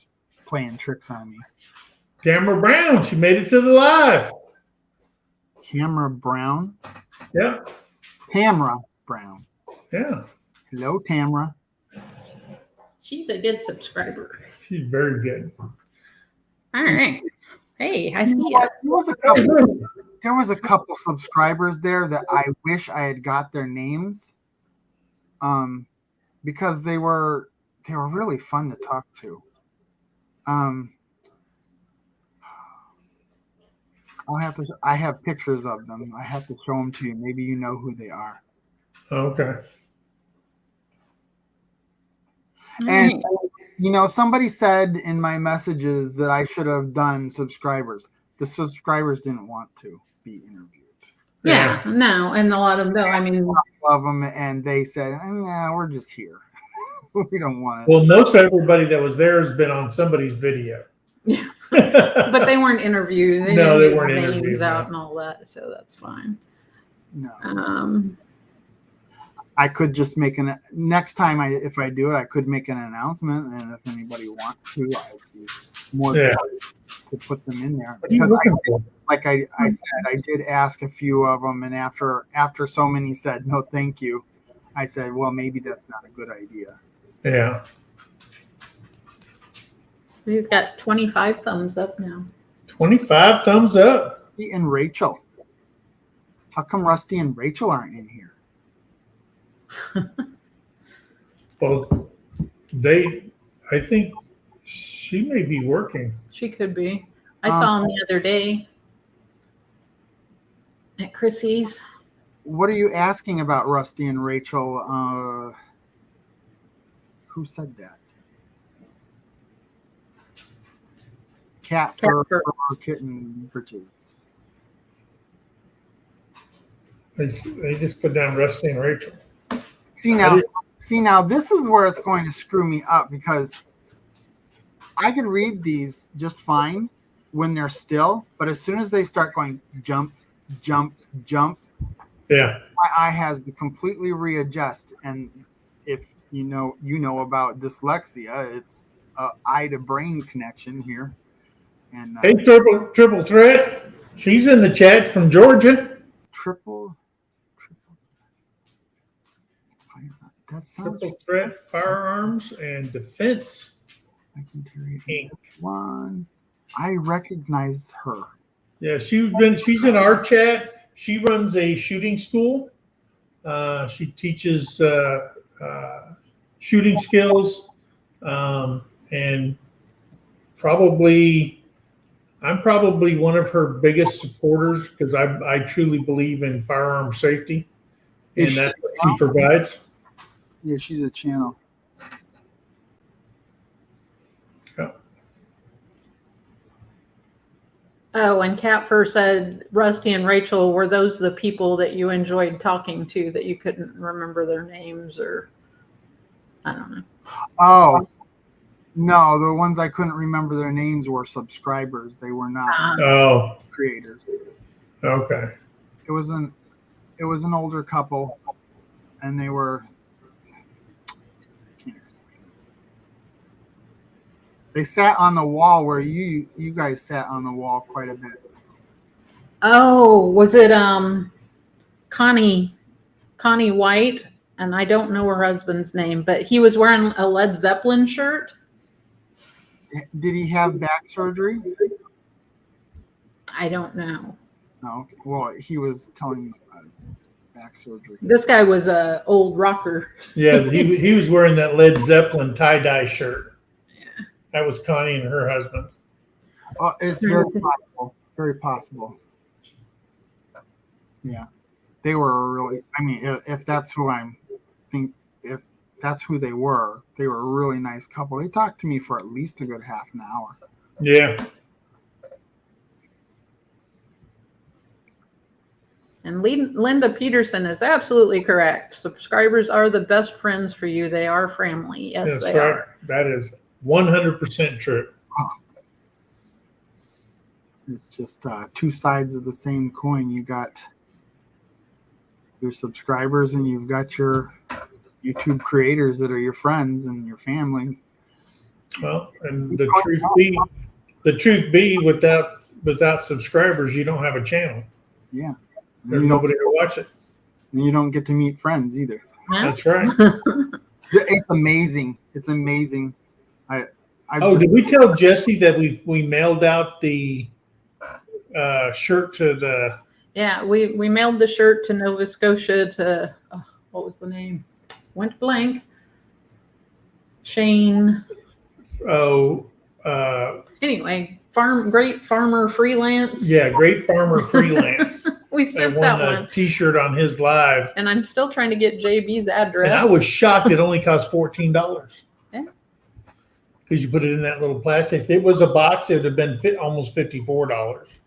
Speaker 2: playing tricks on me.
Speaker 3: Tamara Brown, she made it to the live.
Speaker 2: Tamara Brown?
Speaker 3: Yeah.
Speaker 2: Tamara Brown.
Speaker 3: Yeah.
Speaker 2: Hello, Tamara.
Speaker 1: She's a good subscriber.
Speaker 3: She's very good.
Speaker 1: All right. Hey, I see you.
Speaker 2: There was a couple subscribers there that I wish I had got their names. Because they were really fun to talk to. I have pictures of them. I have to show them to you. Maybe you know who they are.
Speaker 3: Okay.
Speaker 2: And somebody said in my messages that I should have done subscribers. The subscribers didn't want to be interviewed.
Speaker 1: Yeah, no, and a lot of them. I mean,
Speaker 2: love them, and they said, "Nah, we're just here. We don't want it."
Speaker 3: Well, most everybody that was there has been on somebody's video.
Speaker 1: Yeah, but they weren't interviewed. They
Speaker 3: weren't interviewed.
Speaker 1: Names out and all that, so that's fine.
Speaker 2: No. I could just make next time if I do it, I could make an announcement, and if anybody wants to, I'd be more than happy to put them in there. Because I said, I did ask a few of them, and after so many said no, thank you, I said, well, maybe that's not a good idea.
Speaker 3: Yeah.
Speaker 1: So he's got 25 thumbs up now.
Speaker 3: 25 thumbs up.
Speaker 2: Rusty and Rachel. How come Rusty and Rachel aren't in here?
Speaker 3: Well, I think she may be working.
Speaker 1: She could be. I saw him the other day at Chrissy's.
Speaker 2: What are you asking about, Rusty and Rachel? Who said that? Cat fur or kitten britches?
Speaker 3: They just put down Rusty and Rachel.
Speaker 2: See now, this is where it's going to screw me up, because I can read these just fine when they're still, but as soon as they start going jump, jump, jump,
Speaker 3: yeah,
Speaker 2: my eye has to completely readjust. And if you know about dyslexia, it's eye to brain connection here. And
Speaker 3: hey, triple threat. She's in the chat from Georgia.
Speaker 2: Triple. That sounds
Speaker 3: Triple threat firearms and defense.
Speaker 2: Mike and Terrie one. I recognize her.
Speaker 3: Yeah, she's in our chat. She runs a shooting school. She teaches shooting skills, and I'm probably one of her biggest supporters, because I truly believe in firearm safety, and that's what she provides.
Speaker 2: Yeah, she's a channel.
Speaker 3: Yeah.
Speaker 1: Oh, and Catfur said Rusty and Rachel, were those the people that you enjoyed talking to that you couldn't remember their names, or I don't know.
Speaker 2: Oh, no, the ones I couldn't remember their names were subscribers. They were not creators.
Speaker 3: Okay.
Speaker 2: It was an older couple, and they were. They sat on the wall where you guys sat on the wall quite a bit.
Speaker 1: Oh, was it Connie White? And I don't know her husband's name, but he was wearing a Led Zeppelin shirt.
Speaker 2: Did he have back surgery?
Speaker 1: I don't know.
Speaker 2: No. Okay. Well, he was telling me about back surgery.
Speaker 1: This guy was a old rocker.
Speaker 3: Yeah, he was wearing that Led Zeppelin tie-dye shirt. That was Connie and her husband.
Speaker 2: It's very possible. Very possible. Yeah. They were really, I mean, if that's who if that's who they were a really nice couple. They talked to me for at least a good half an hour.
Speaker 3: Yeah.
Speaker 1: And Linda Peterson is absolutely correct. Subscribers are the best friends for you. They are family. Yes,
Speaker 3: that's
Speaker 1: they
Speaker 3: right.
Speaker 1: are.
Speaker 3: That is 100% true.
Speaker 2: It's just two sides of the same coin. You got your subscribers and you've got your YouTube creators that are your friends and your family.
Speaker 3: Well, and the truth be, without subscribers, you don't have a channel.
Speaker 2: Yeah.
Speaker 3: There's nobody to watch it.
Speaker 2: And you don't get to meet friends either.
Speaker 1: Yeah.
Speaker 3: That's right.
Speaker 2: It's amazing. It's amazing.
Speaker 3: Did we tell Jesse that we mailed out the shirt to the?
Speaker 1: Yeah, we mailed the shirt to Nova Scotia to what was the name? Went blank. Shane. Anyway, Great Farmer Freelance.
Speaker 3: Yeah, Great Farmer Freelance.
Speaker 1: We sent that one.
Speaker 3: A T-shirt on his live,
Speaker 1: and I'm still trying to get JB's address.
Speaker 3: And I was shocked it only cost $14.
Speaker 1: Yeah.
Speaker 3: Because you put it in that little plastic. If it was a box, it would have been almost $54.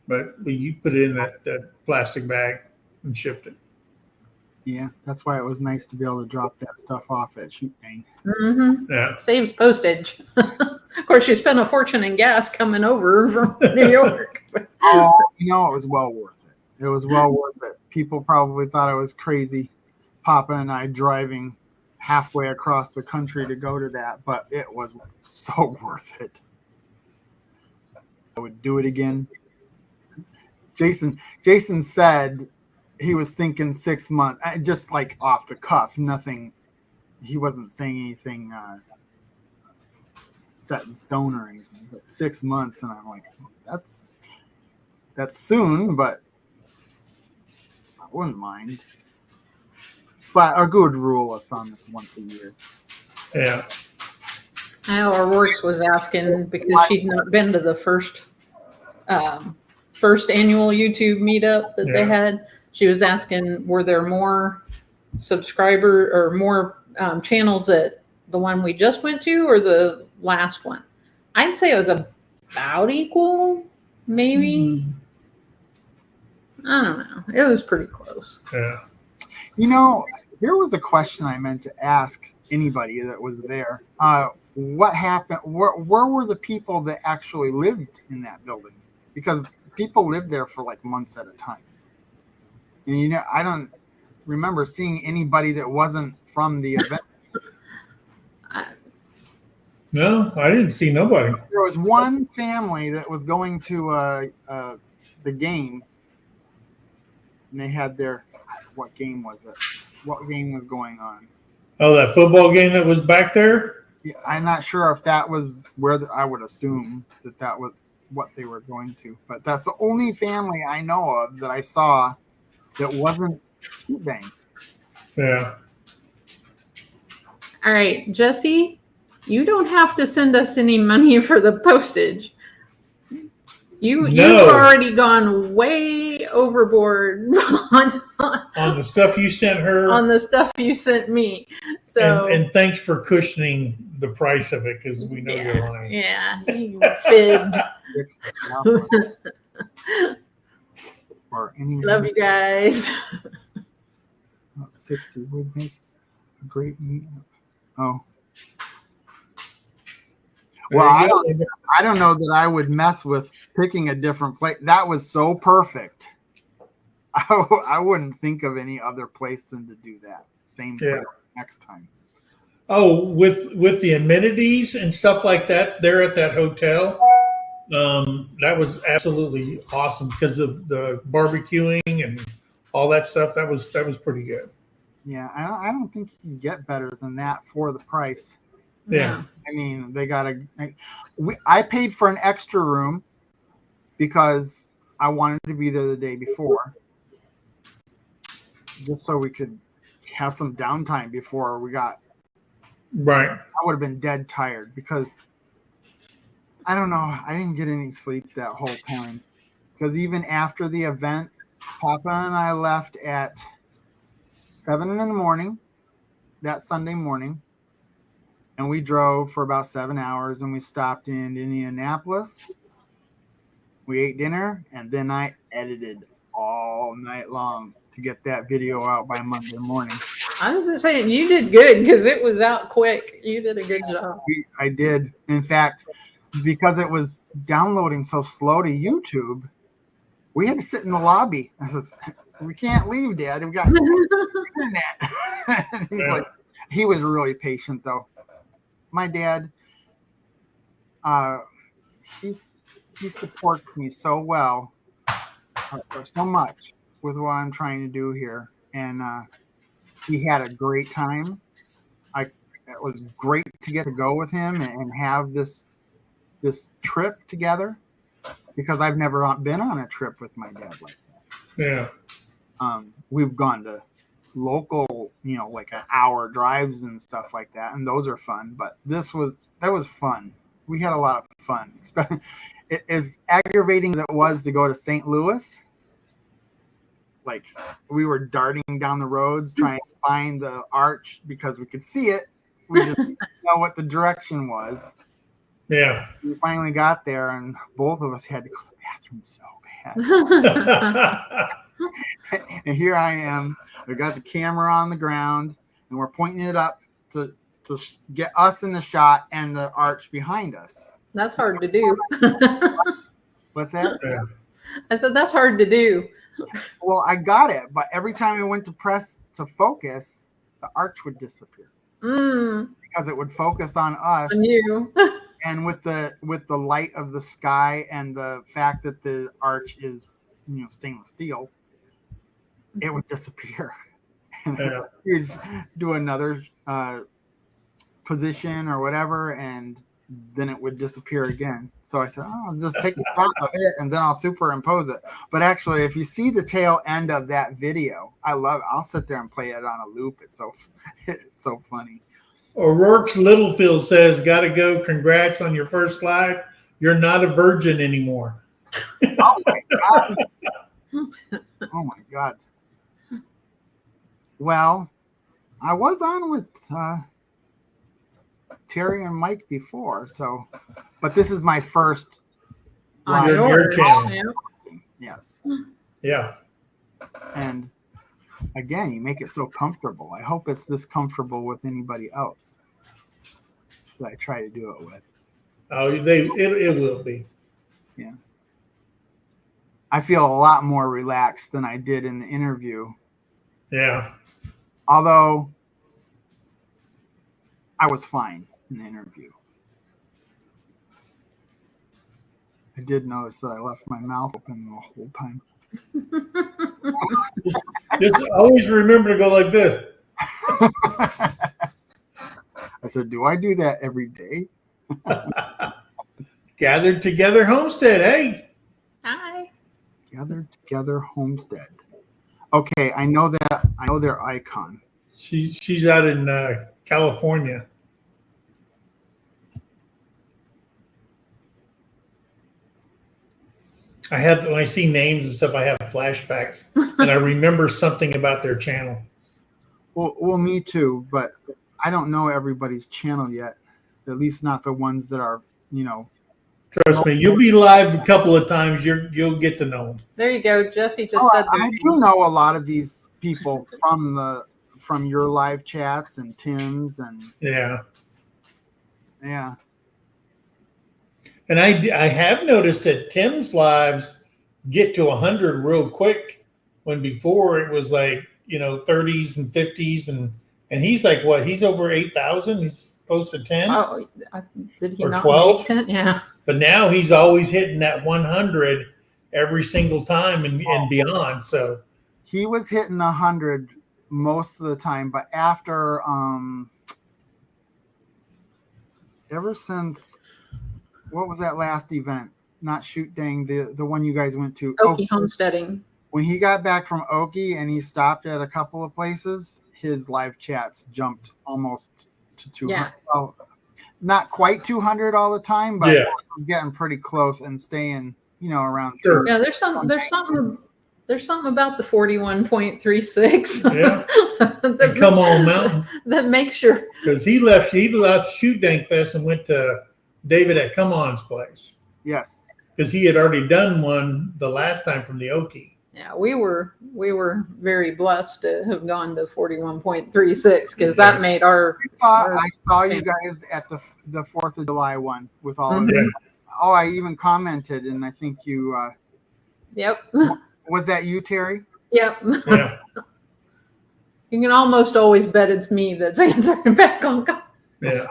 Speaker 3: But you put it in that plastic bag and shipped it.
Speaker 2: Yeah, that's why it was nice to be able to drop that stuff off at Shoot Bang.
Speaker 1: Mm-hmm.
Speaker 3: Yeah.
Speaker 1: Saves postage. Of course, you spent a fortune in gas coming over from New York.
Speaker 2: Oh, it was well worth it. It was well worth it. People probably thought I was crazy, Papa and I driving halfway across the country to go to that, but it was so worth it. I would do it again. Jason said he was thinking 6 months, just like off the cuff, nothing. He wasn't saying anything set in stone or anything, but 6 months. And I'm like, that's soon, but I wouldn't mind. But a good rule of thumb is once a year.
Speaker 3: Yeah.
Speaker 1: Now, Royce was asking because she'd not been to the first annual YouTube meetup that they had. She was asking, were there more subscriber or more channels at the one we just went to or the last one? I'd say it was about equal, maybe. I don't know. It was pretty close.
Speaker 3: Yeah.
Speaker 2: You know, there was a question I meant to ask anybody that was there. What happened? Where were the people that actually lived in that building? Because people lived there for like months at a time. And, you know, I don't remember seeing anybody that wasn't from the event.
Speaker 3: No, I didn't see nobody.
Speaker 2: There was one family that was going to the game. And they had their, what game was it? What game was going on?
Speaker 3: Oh, that football game that was back there?
Speaker 2: Yeah, I'm not sure if that was where I would assume that was what they were going to. But that's the only family I know of that I saw that wasn't Bang.
Speaker 3: Yeah.
Speaker 1: All right, Jesse, you don't have to send us any money for the postage. You've already gone way overboard on
Speaker 3: the stuff you sent her.
Speaker 1: On the stuff you sent me. So
Speaker 3: and thanks for cushioning the price of it because we know you're lying.
Speaker 1: Yeah, you fibbed. Love you guys.
Speaker 2: 60 would make a great meetup. Oh. Well, I don't know that I would mess with picking a different place. That was so perfect. I wouldn't think of any other place than to do that. Same place next time.
Speaker 3: Oh, with the amenities and stuff like that there at that hotel, that was absolutely awesome because of the barbecuing and all that stuff. That was pretty good.
Speaker 2: Yeah, I don't think you can get better than that for the price.
Speaker 3: Yeah.
Speaker 2: I mean, I paid for an extra room because I wanted to be there the day before, just so we could have some downtime before we got.
Speaker 3: Right.
Speaker 2: I would have been dead tired because I don't know. I didn't get any sleep that whole time because even after the event, Papa and I left at 7 in the morning that Sunday morning. And we drove for about 7 hours and we stopped in Indianapolis. We ate dinner and then I edited all night long to get that video out by Monday morning.
Speaker 1: I was just saying, you did good because it was out quick. You did a good job.
Speaker 2: I did. In fact, because it was downloading so slow to YouTube, we had to sit in the lobby. I said, we can't leave, Dad. We got internet. And he's like, he was really patient though. My dad, he supports me so well, so much with what I'm trying to do here, and he had a great time. It was great to get to go with him and have this trip together because I've never been on a trip with my dad like that.
Speaker 3: Yeah.
Speaker 2: We've gone to local, like an hour drives and stuff like that, and those are fun, but that was fun. We had a lot of fun. As aggravating as it was to go to St. Louis, like we were darting down the roads trying to find the arch because we could see it, we just didn't know what the direction was.
Speaker 3: Yeah,
Speaker 2: we finally got there and both of us had to go to the bathroom so bad. And here I am. We got the camera on the ground, and we're pointing it up to get us in the shot and the arch behind us.
Speaker 1: That's hard to do.
Speaker 2: What's that?
Speaker 3: Yeah.
Speaker 1: I said that's hard to do.
Speaker 2: Well, I got it, but every time I went to press to focus, the arch would disappear because it would focus on us.
Speaker 1: On you.
Speaker 2: And with the light of the sky and the fact that the arch is stainless steel, it would disappear. And you'd do another position or whatever, and then it would disappear again. So I said, I'll just take a shot of it and then I'll superimpose it. But actually, if you see the tail end of that video, I love it. I'll sit there and play it on a loop. It's so funny.
Speaker 3: O'Rourke's Littlefield says, "Gotta go. Congrats on your first live. You're not a virgin anymore."
Speaker 2: Oh my God. Oh my God. Well, I was on with Terrie and Mike before, so, but this is my first
Speaker 1: On
Speaker 2: live.
Speaker 3: Your channel.
Speaker 1: Yeah.
Speaker 2: Yes.
Speaker 3: Yeah.
Speaker 2: And again, you make it so comfortable. I hope it's this comfortable with anybody else that I try to do it with.
Speaker 3: Oh, it will be.
Speaker 2: Yeah. I feel a lot more relaxed than I did in the interview.
Speaker 3: Yeah.
Speaker 2: Although I was fine in the interview. I did notice that I left my mouth open the whole time.
Speaker 3: Just always remember to go like this.
Speaker 2: I said, do I do that every day?
Speaker 3: Gathered together homestead, hey.
Speaker 1: Hi.
Speaker 2: Gathered Together Homestead. Okay, I know their icon.
Speaker 3: She's out in California. When I see names and stuff, I have flashbacks, and I remember something about their channel.
Speaker 2: Well, me too, but I don't know everybody's channel yet. At least not the ones that are,
Speaker 3: Trust me, you'll be live a couple of times. You'll get to know them.
Speaker 1: There you go. Jesse just said their
Speaker 2: I
Speaker 1: name.
Speaker 2: do know a lot of these people from your live chats and Tim's and
Speaker 3: Yeah. And I have noticed that Tim's lives get to 100 real quick, when before it was like 30s and 50s, and he's like what? He's over 8,000. He's close to 10.
Speaker 1: Oh, did he
Speaker 3: Or
Speaker 1: not
Speaker 3: 12?
Speaker 1: make 10? Yeah.
Speaker 3: But now he's always hitting that 100 every single time and beyond. So
Speaker 2: he was hitting 100 most of the time, but after ever since, what was that last event? Not Shoot Dang, the one you guys went to.
Speaker 1: Okie homesteading.
Speaker 2: When he got back from Okie and he stopped at a couple of places, his live chats jumped almost to 200.
Speaker 1: Yeah.
Speaker 2: Well, not quite 200 all the time, but
Speaker 3: Yeah.
Speaker 2: getting pretty close and staying, around.
Speaker 3: Sure.
Speaker 1: Yeah, there's something about the 41.36.
Speaker 3: Yeah. And Come On Mountain,
Speaker 1: that makes your
Speaker 3: because he left Shoot Dang Fest and went to David at Come On's place,
Speaker 2: Yes.
Speaker 3: because he had already done one the last time from the Okie.
Speaker 1: yeah, we were very blessed to have gone to 41.36 because that made our
Speaker 2: I saw you guys at the 4th of July one with all of
Speaker 3: Yeah.
Speaker 2: it. Oh, I even commented, and I think you
Speaker 1: Yep.
Speaker 2: was that you, Terrie?
Speaker 1: Yep.
Speaker 3: Yeah.
Speaker 1: You can almost always bet it's me that's answering back on comments.
Speaker 3: Yeah.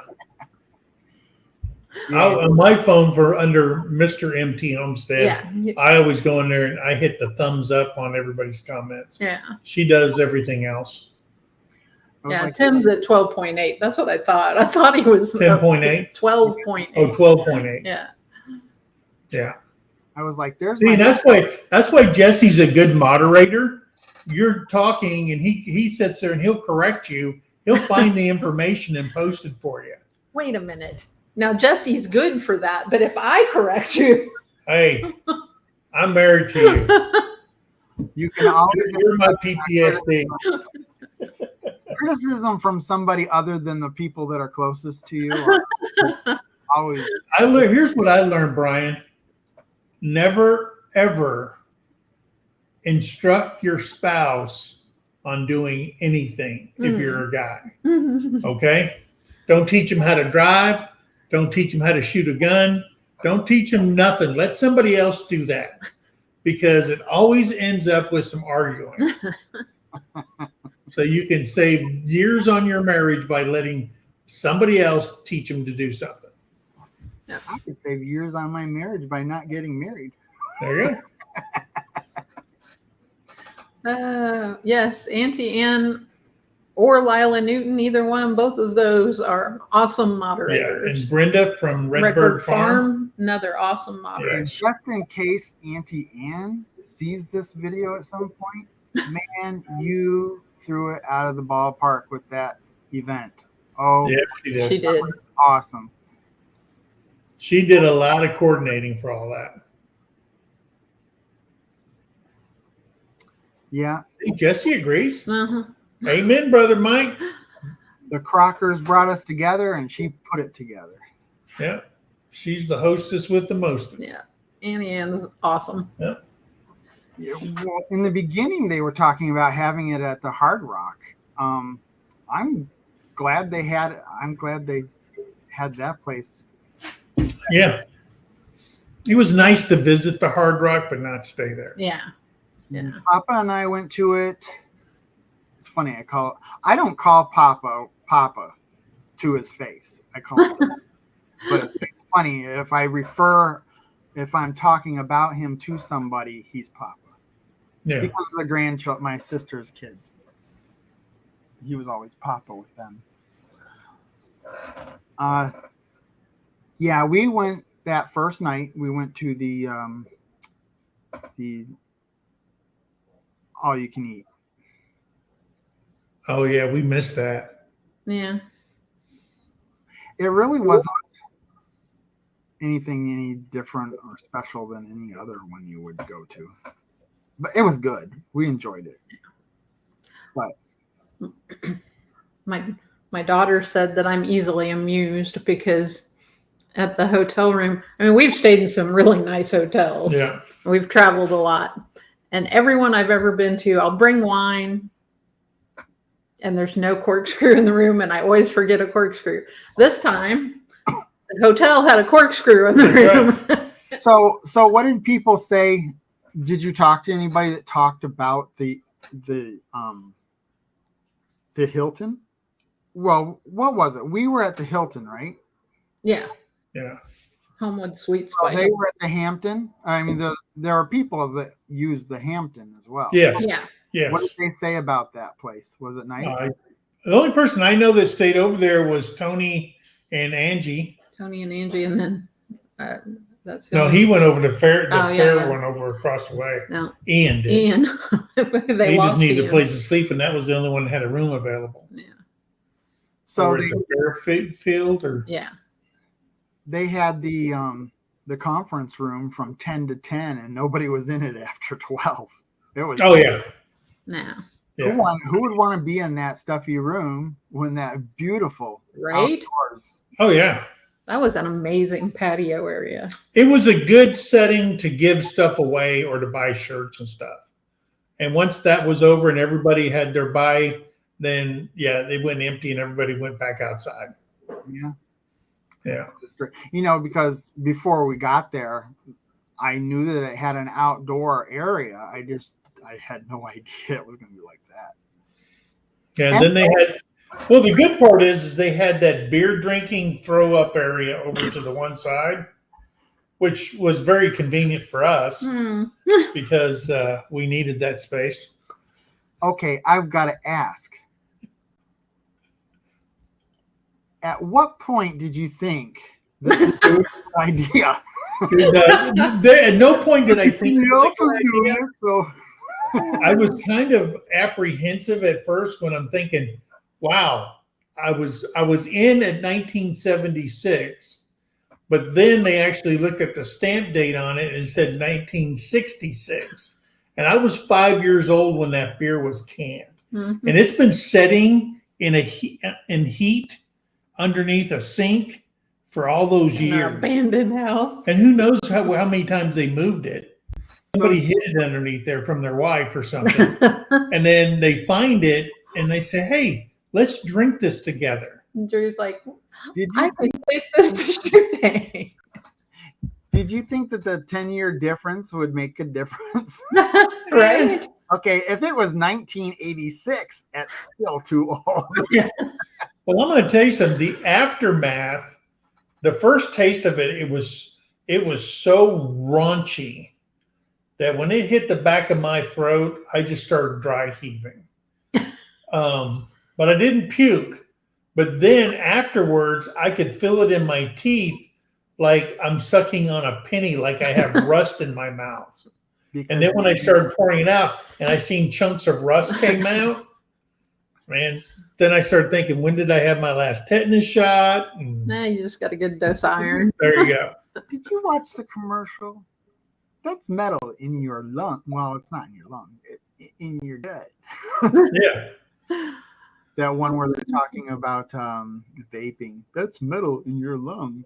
Speaker 3: On my phone for under Mr. MT Homestead,
Speaker 1: Yeah.
Speaker 3: I always go in there and I hit the thumbs up on everybody's comments.
Speaker 1: Yeah.
Speaker 3: She does everything else.
Speaker 1: Yeah.
Speaker 2: Like,
Speaker 1: Tim's at 12.8. That's what I thought. I thought he was
Speaker 3: 10.8?
Speaker 1: 12.8.
Speaker 3: Oh, 12.8.
Speaker 1: Yeah.
Speaker 3: Yeah.
Speaker 2: I was like, there's
Speaker 3: See, that's why Jesse's a good moderator. You're talking and he sits there and he'll correct you. He'll find the information and post it for you.
Speaker 1: Wait a minute. Now Jesse's good for that, but if I correct you,
Speaker 3: Hey, I'm married to you.
Speaker 2: you can always
Speaker 3: You're my PTSD.
Speaker 2: criticism from somebody other than the people that are closest to you. Always.
Speaker 3: Here's what I learned, Brian. Never, ever instruct your spouse on doing anything if you're a guy. Okay? Don't teach them how to drive. Don't teach them how to shoot a gun. Don't teach them nothing. Let somebody else do that, because it always ends up with some arguing. So you can save years on your marriage by letting somebody else teach them to do something.
Speaker 2: I could save years on my marriage by not getting married.
Speaker 3: There you go.
Speaker 1: yes, Auntie Ann or Lila Newton, either one, both of those are awesome
Speaker 3: Yeah.
Speaker 1: moderators.
Speaker 3: And Brenda from Redbird Farm.
Speaker 1: Another awesome moderator.
Speaker 2: And just in case Auntie Ann sees this video at some point, man, you threw it out of the ballpark with that event. Oh,
Speaker 3: Yeah, she did.
Speaker 1: She did.
Speaker 2: awesome.
Speaker 3: She did a lot of coordinating for all that.
Speaker 2: Yeah.
Speaker 3: Hey, Jesse agrees.
Speaker 1: Uh-huh.
Speaker 3: Amen, Brother Mike.
Speaker 2: The Crockers brought us together, and she put it together.
Speaker 3: Yeah. She's the hostess with the mostest.
Speaker 1: Yeah. Annie Ann's awesome.
Speaker 3: Yeah.
Speaker 2: Yeah, well, in the beginning, they were talking about having it at the Hard Rock. I'm glad they had that place.
Speaker 3: Yeah. It was nice to visit the Hard Rock, but not stay there.
Speaker 1: Yeah. Yeah.
Speaker 2: Papa and I went to it. It's funny. I don't call Papa to his face. I call him, but it's funny if I'm talking about him to somebody, he's Papa.
Speaker 3: Yeah.
Speaker 2: Because of the grandchildren, my sister's kids. He was always Papa with them. Yeah, we went that first night. We went to the all you can eat.
Speaker 3: Oh yeah, we missed that.
Speaker 1: Yeah.
Speaker 2: It really wasn't anything any different or special than any other one you would go to. But it was good. We enjoyed it. But
Speaker 1: my daughter said that I'm easily amused because at the hotel room, I mean, we've stayed in some really nice hotels.
Speaker 3: Yeah.
Speaker 1: We've traveled a lot. And everyone I've ever been to, I'll bring wine and there's no corkscrew in the room, and I always forget a corkscrew. This time, the hotel had a corkscrew in the room.
Speaker 2: Right. So what did people say? Did you talk to anybody that talked about the Hilton? Well, what was it? We were at the Hilton, right?
Speaker 1: Yeah.
Speaker 3: Yeah.
Speaker 1: Homewood Suites.
Speaker 2: So they were at the Hampton. I mean, there are people that use the Hampton as well.
Speaker 3: Yeah.
Speaker 1: Yeah.
Speaker 3: Yeah.
Speaker 2: What did they say about that place? Was it nice?
Speaker 3: The only person I know that stayed over there was Tony and Angie.
Speaker 1: Tony and Angie, and then that's
Speaker 3: no, he went over to fair. The fair
Speaker 1: yeah.
Speaker 3: went over across the way.
Speaker 1: No,
Speaker 3: Ian did.
Speaker 1: Ian.
Speaker 3: He just needed a place to sleep, and that was the only one that had a room available.
Speaker 1: Yeah.
Speaker 2: So
Speaker 3: the Fairfield, or
Speaker 1: yeah,
Speaker 2: they had the conference room from 10 to 10, and nobody was in it after 12. It was.
Speaker 3: Oh yeah.
Speaker 1: No.
Speaker 3: Yeah.
Speaker 2: Who would want to be in that stuffy room when that beautiful
Speaker 1: right?
Speaker 2: outdoors?
Speaker 3: Oh yeah.
Speaker 1: That was an amazing patio area.
Speaker 3: It was a good setting to give stuff away or to buy shirts and stuff. And once that was over and everybody had their buy, then yeah, they went empty and everybody went back outside.
Speaker 2: Yeah.
Speaker 3: Yeah.
Speaker 2: You know, because before we got there, I knew that it had an outdoor area. I had no idea it was going to be like that.
Speaker 3: Yeah, and then they had, well, the good part is they had that beer drinking throw up area over to the one side, which was very convenient for us because we needed that space.
Speaker 2: Okay, I've got to ask. At what point did you think this was a good idea?
Speaker 3: At no point did I think it was a good idea.
Speaker 2: It, so.
Speaker 3: I was kind of apprehensive at first when I'm thinking, wow, I was in at 1976, but then they actually looked at the stamp date on it and it said 1966. And I was 5 years old when that beer was canned. Mm-hmm. And it's been setting in heat underneath a sink for all those years.
Speaker 1: An abandoned house.
Speaker 3: And who knows how many times they moved it. Somebody hid it underneath there from their wife or something. And then they find it and they say, hey, let's drink this together.
Speaker 1: And Drew's like, I can take this to shoot day.
Speaker 2: Did you think that the 10-year difference would make a difference?
Speaker 1: Right?
Speaker 2: Okay, if it was 1986, that's still too old.
Speaker 1: Yeah.
Speaker 3: Well, I'm going to tell you something. The aftermath, the first taste of it, it was so raunchy that when it hit the back of my throat, I just started dry heaving. But I didn't puke. But then afterwards, I could feel it in my teeth like I'm sucking on a penny, like I have rust in my mouth. And then when I started pouring it out and I seen chunks of rust came out, man, then I started thinking, when did I have my last tetanus shot?
Speaker 1: Nah, you just got a good dose of iron.
Speaker 3: There you go.
Speaker 2: Did you watch the commercial? That's metal in your lung. Well, it's not in your lung. In your gut.
Speaker 3: Yeah.
Speaker 2: That one where they're talking about vaping. That's metal in your lungs.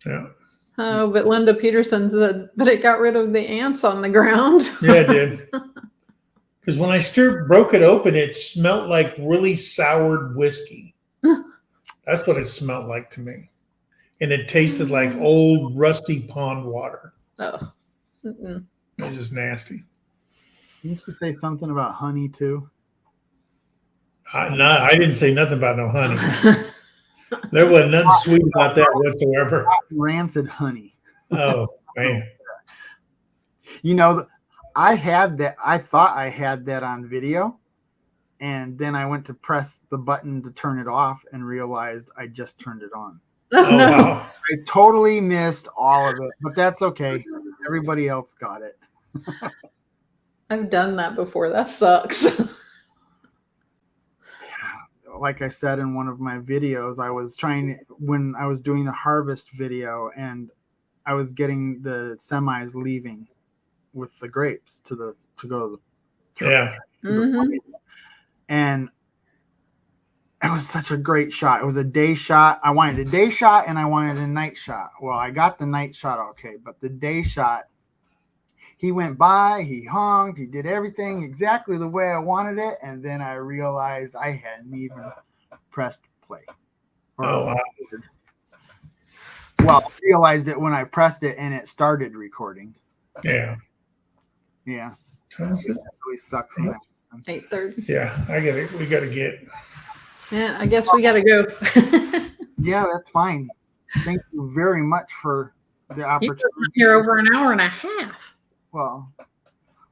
Speaker 3: Yeah.
Speaker 1: Oh, but Linda Peterson said, but it got rid of the ants on the ground.
Speaker 3: Yeah, it did. Because when I broke it open, it smelled like really soured whiskey. That's what it smelled like to me. And it tasted like old rusty pond water.
Speaker 1: Oh. Mm-mm.
Speaker 3: It was just nasty.
Speaker 2: Didn't you say something about honey too?
Speaker 3: I didn't say nothing about no honey. There wasn't nothing sweet about that whatsoever.
Speaker 2: Rancid honey.
Speaker 3: Oh, man.
Speaker 2: You know, I had that. I thought I had that on video. And then I went to press the button to turn it off and realized I just turned it on.
Speaker 3: Oh, wow.
Speaker 2: I totally missed all of it, but that's okay. Everybody else got it.
Speaker 1: I've done that before. That sucks.
Speaker 2: Like I said in one of my videos, when I was doing the harvest video, and I was getting the semis leaving with the grapes to go to the
Speaker 3: Yeah.
Speaker 2: And it was such a great shot. It was a day shot. I wanted a day shot and I wanted a night shot. Well, I got the night shot okay, but the day shot, he went by, he honked, he did everything exactly the way I wanted it, and then I realized I hadn't even pressed play.
Speaker 3: Oh, wow.
Speaker 2: Well, I realized it when I pressed it and it started recording.
Speaker 3: Yeah.
Speaker 2: Yeah.
Speaker 3: It
Speaker 2: really sucks.
Speaker 1: 8:30.
Speaker 3: Yeah, I get it. We got to get.
Speaker 1: Yeah, I guess we got to go.
Speaker 2: Yeah, that's fine. Thank you very much for the opportunity.
Speaker 1: You've been here over an hour and a half.
Speaker 2: Well,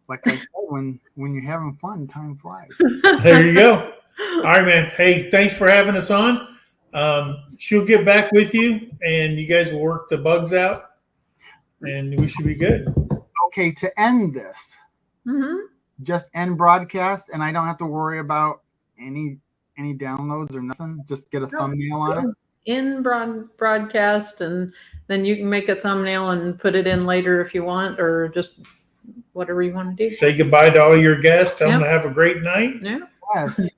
Speaker 2: like I said, when you're having fun, time flies.
Speaker 3: There you go. All right, man. Hey, thanks for having us on. She'll get back with you, and you guys will work the bugs out, and we should be good.
Speaker 2: Okay, to end this, just end broadcast, and I don't have to worry about any downloads or nothing. Just get a thumbnail on it.
Speaker 1: In broadcast, and then you can make a thumbnail and put it in later if you want, or just whatever you want to do.
Speaker 3: Say goodbye to all your guests. Tell them to have a great night.
Speaker 1: Yeah.
Speaker 2: Yes.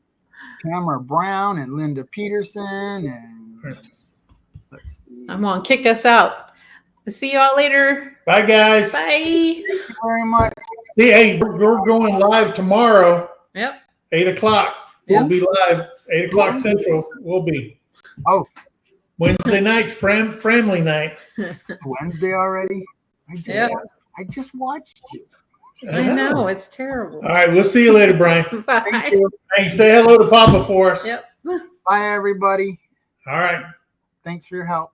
Speaker 2: Tamara Brown and Linda Peterson, and let's see.
Speaker 1: I'm gonna kick us out. See you all later.
Speaker 3: Bye, guys.
Speaker 1: Bye.
Speaker 2: Thank you very much.
Speaker 3: See, hey, we're going live tomorrow.
Speaker 1: Yep.
Speaker 3: 8:00. We'll be live. 8:00 Central. We'll be.
Speaker 2: Oh,
Speaker 3: Wednesday night, family night.
Speaker 2: it's Wednesday already. I just watched you.
Speaker 1: I know, it's terrible.
Speaker 3: All right, we'll see you later, Brian.
Speaker 1: Bye.
Speaker 2: Thank you.
Speaker 3: Hey, say hello to Papa for us.
Speaker 1: Yep.
Speaker 2: Bye, everybody.
Speaker 3: All right.
Speaker 2: Thanks for your help.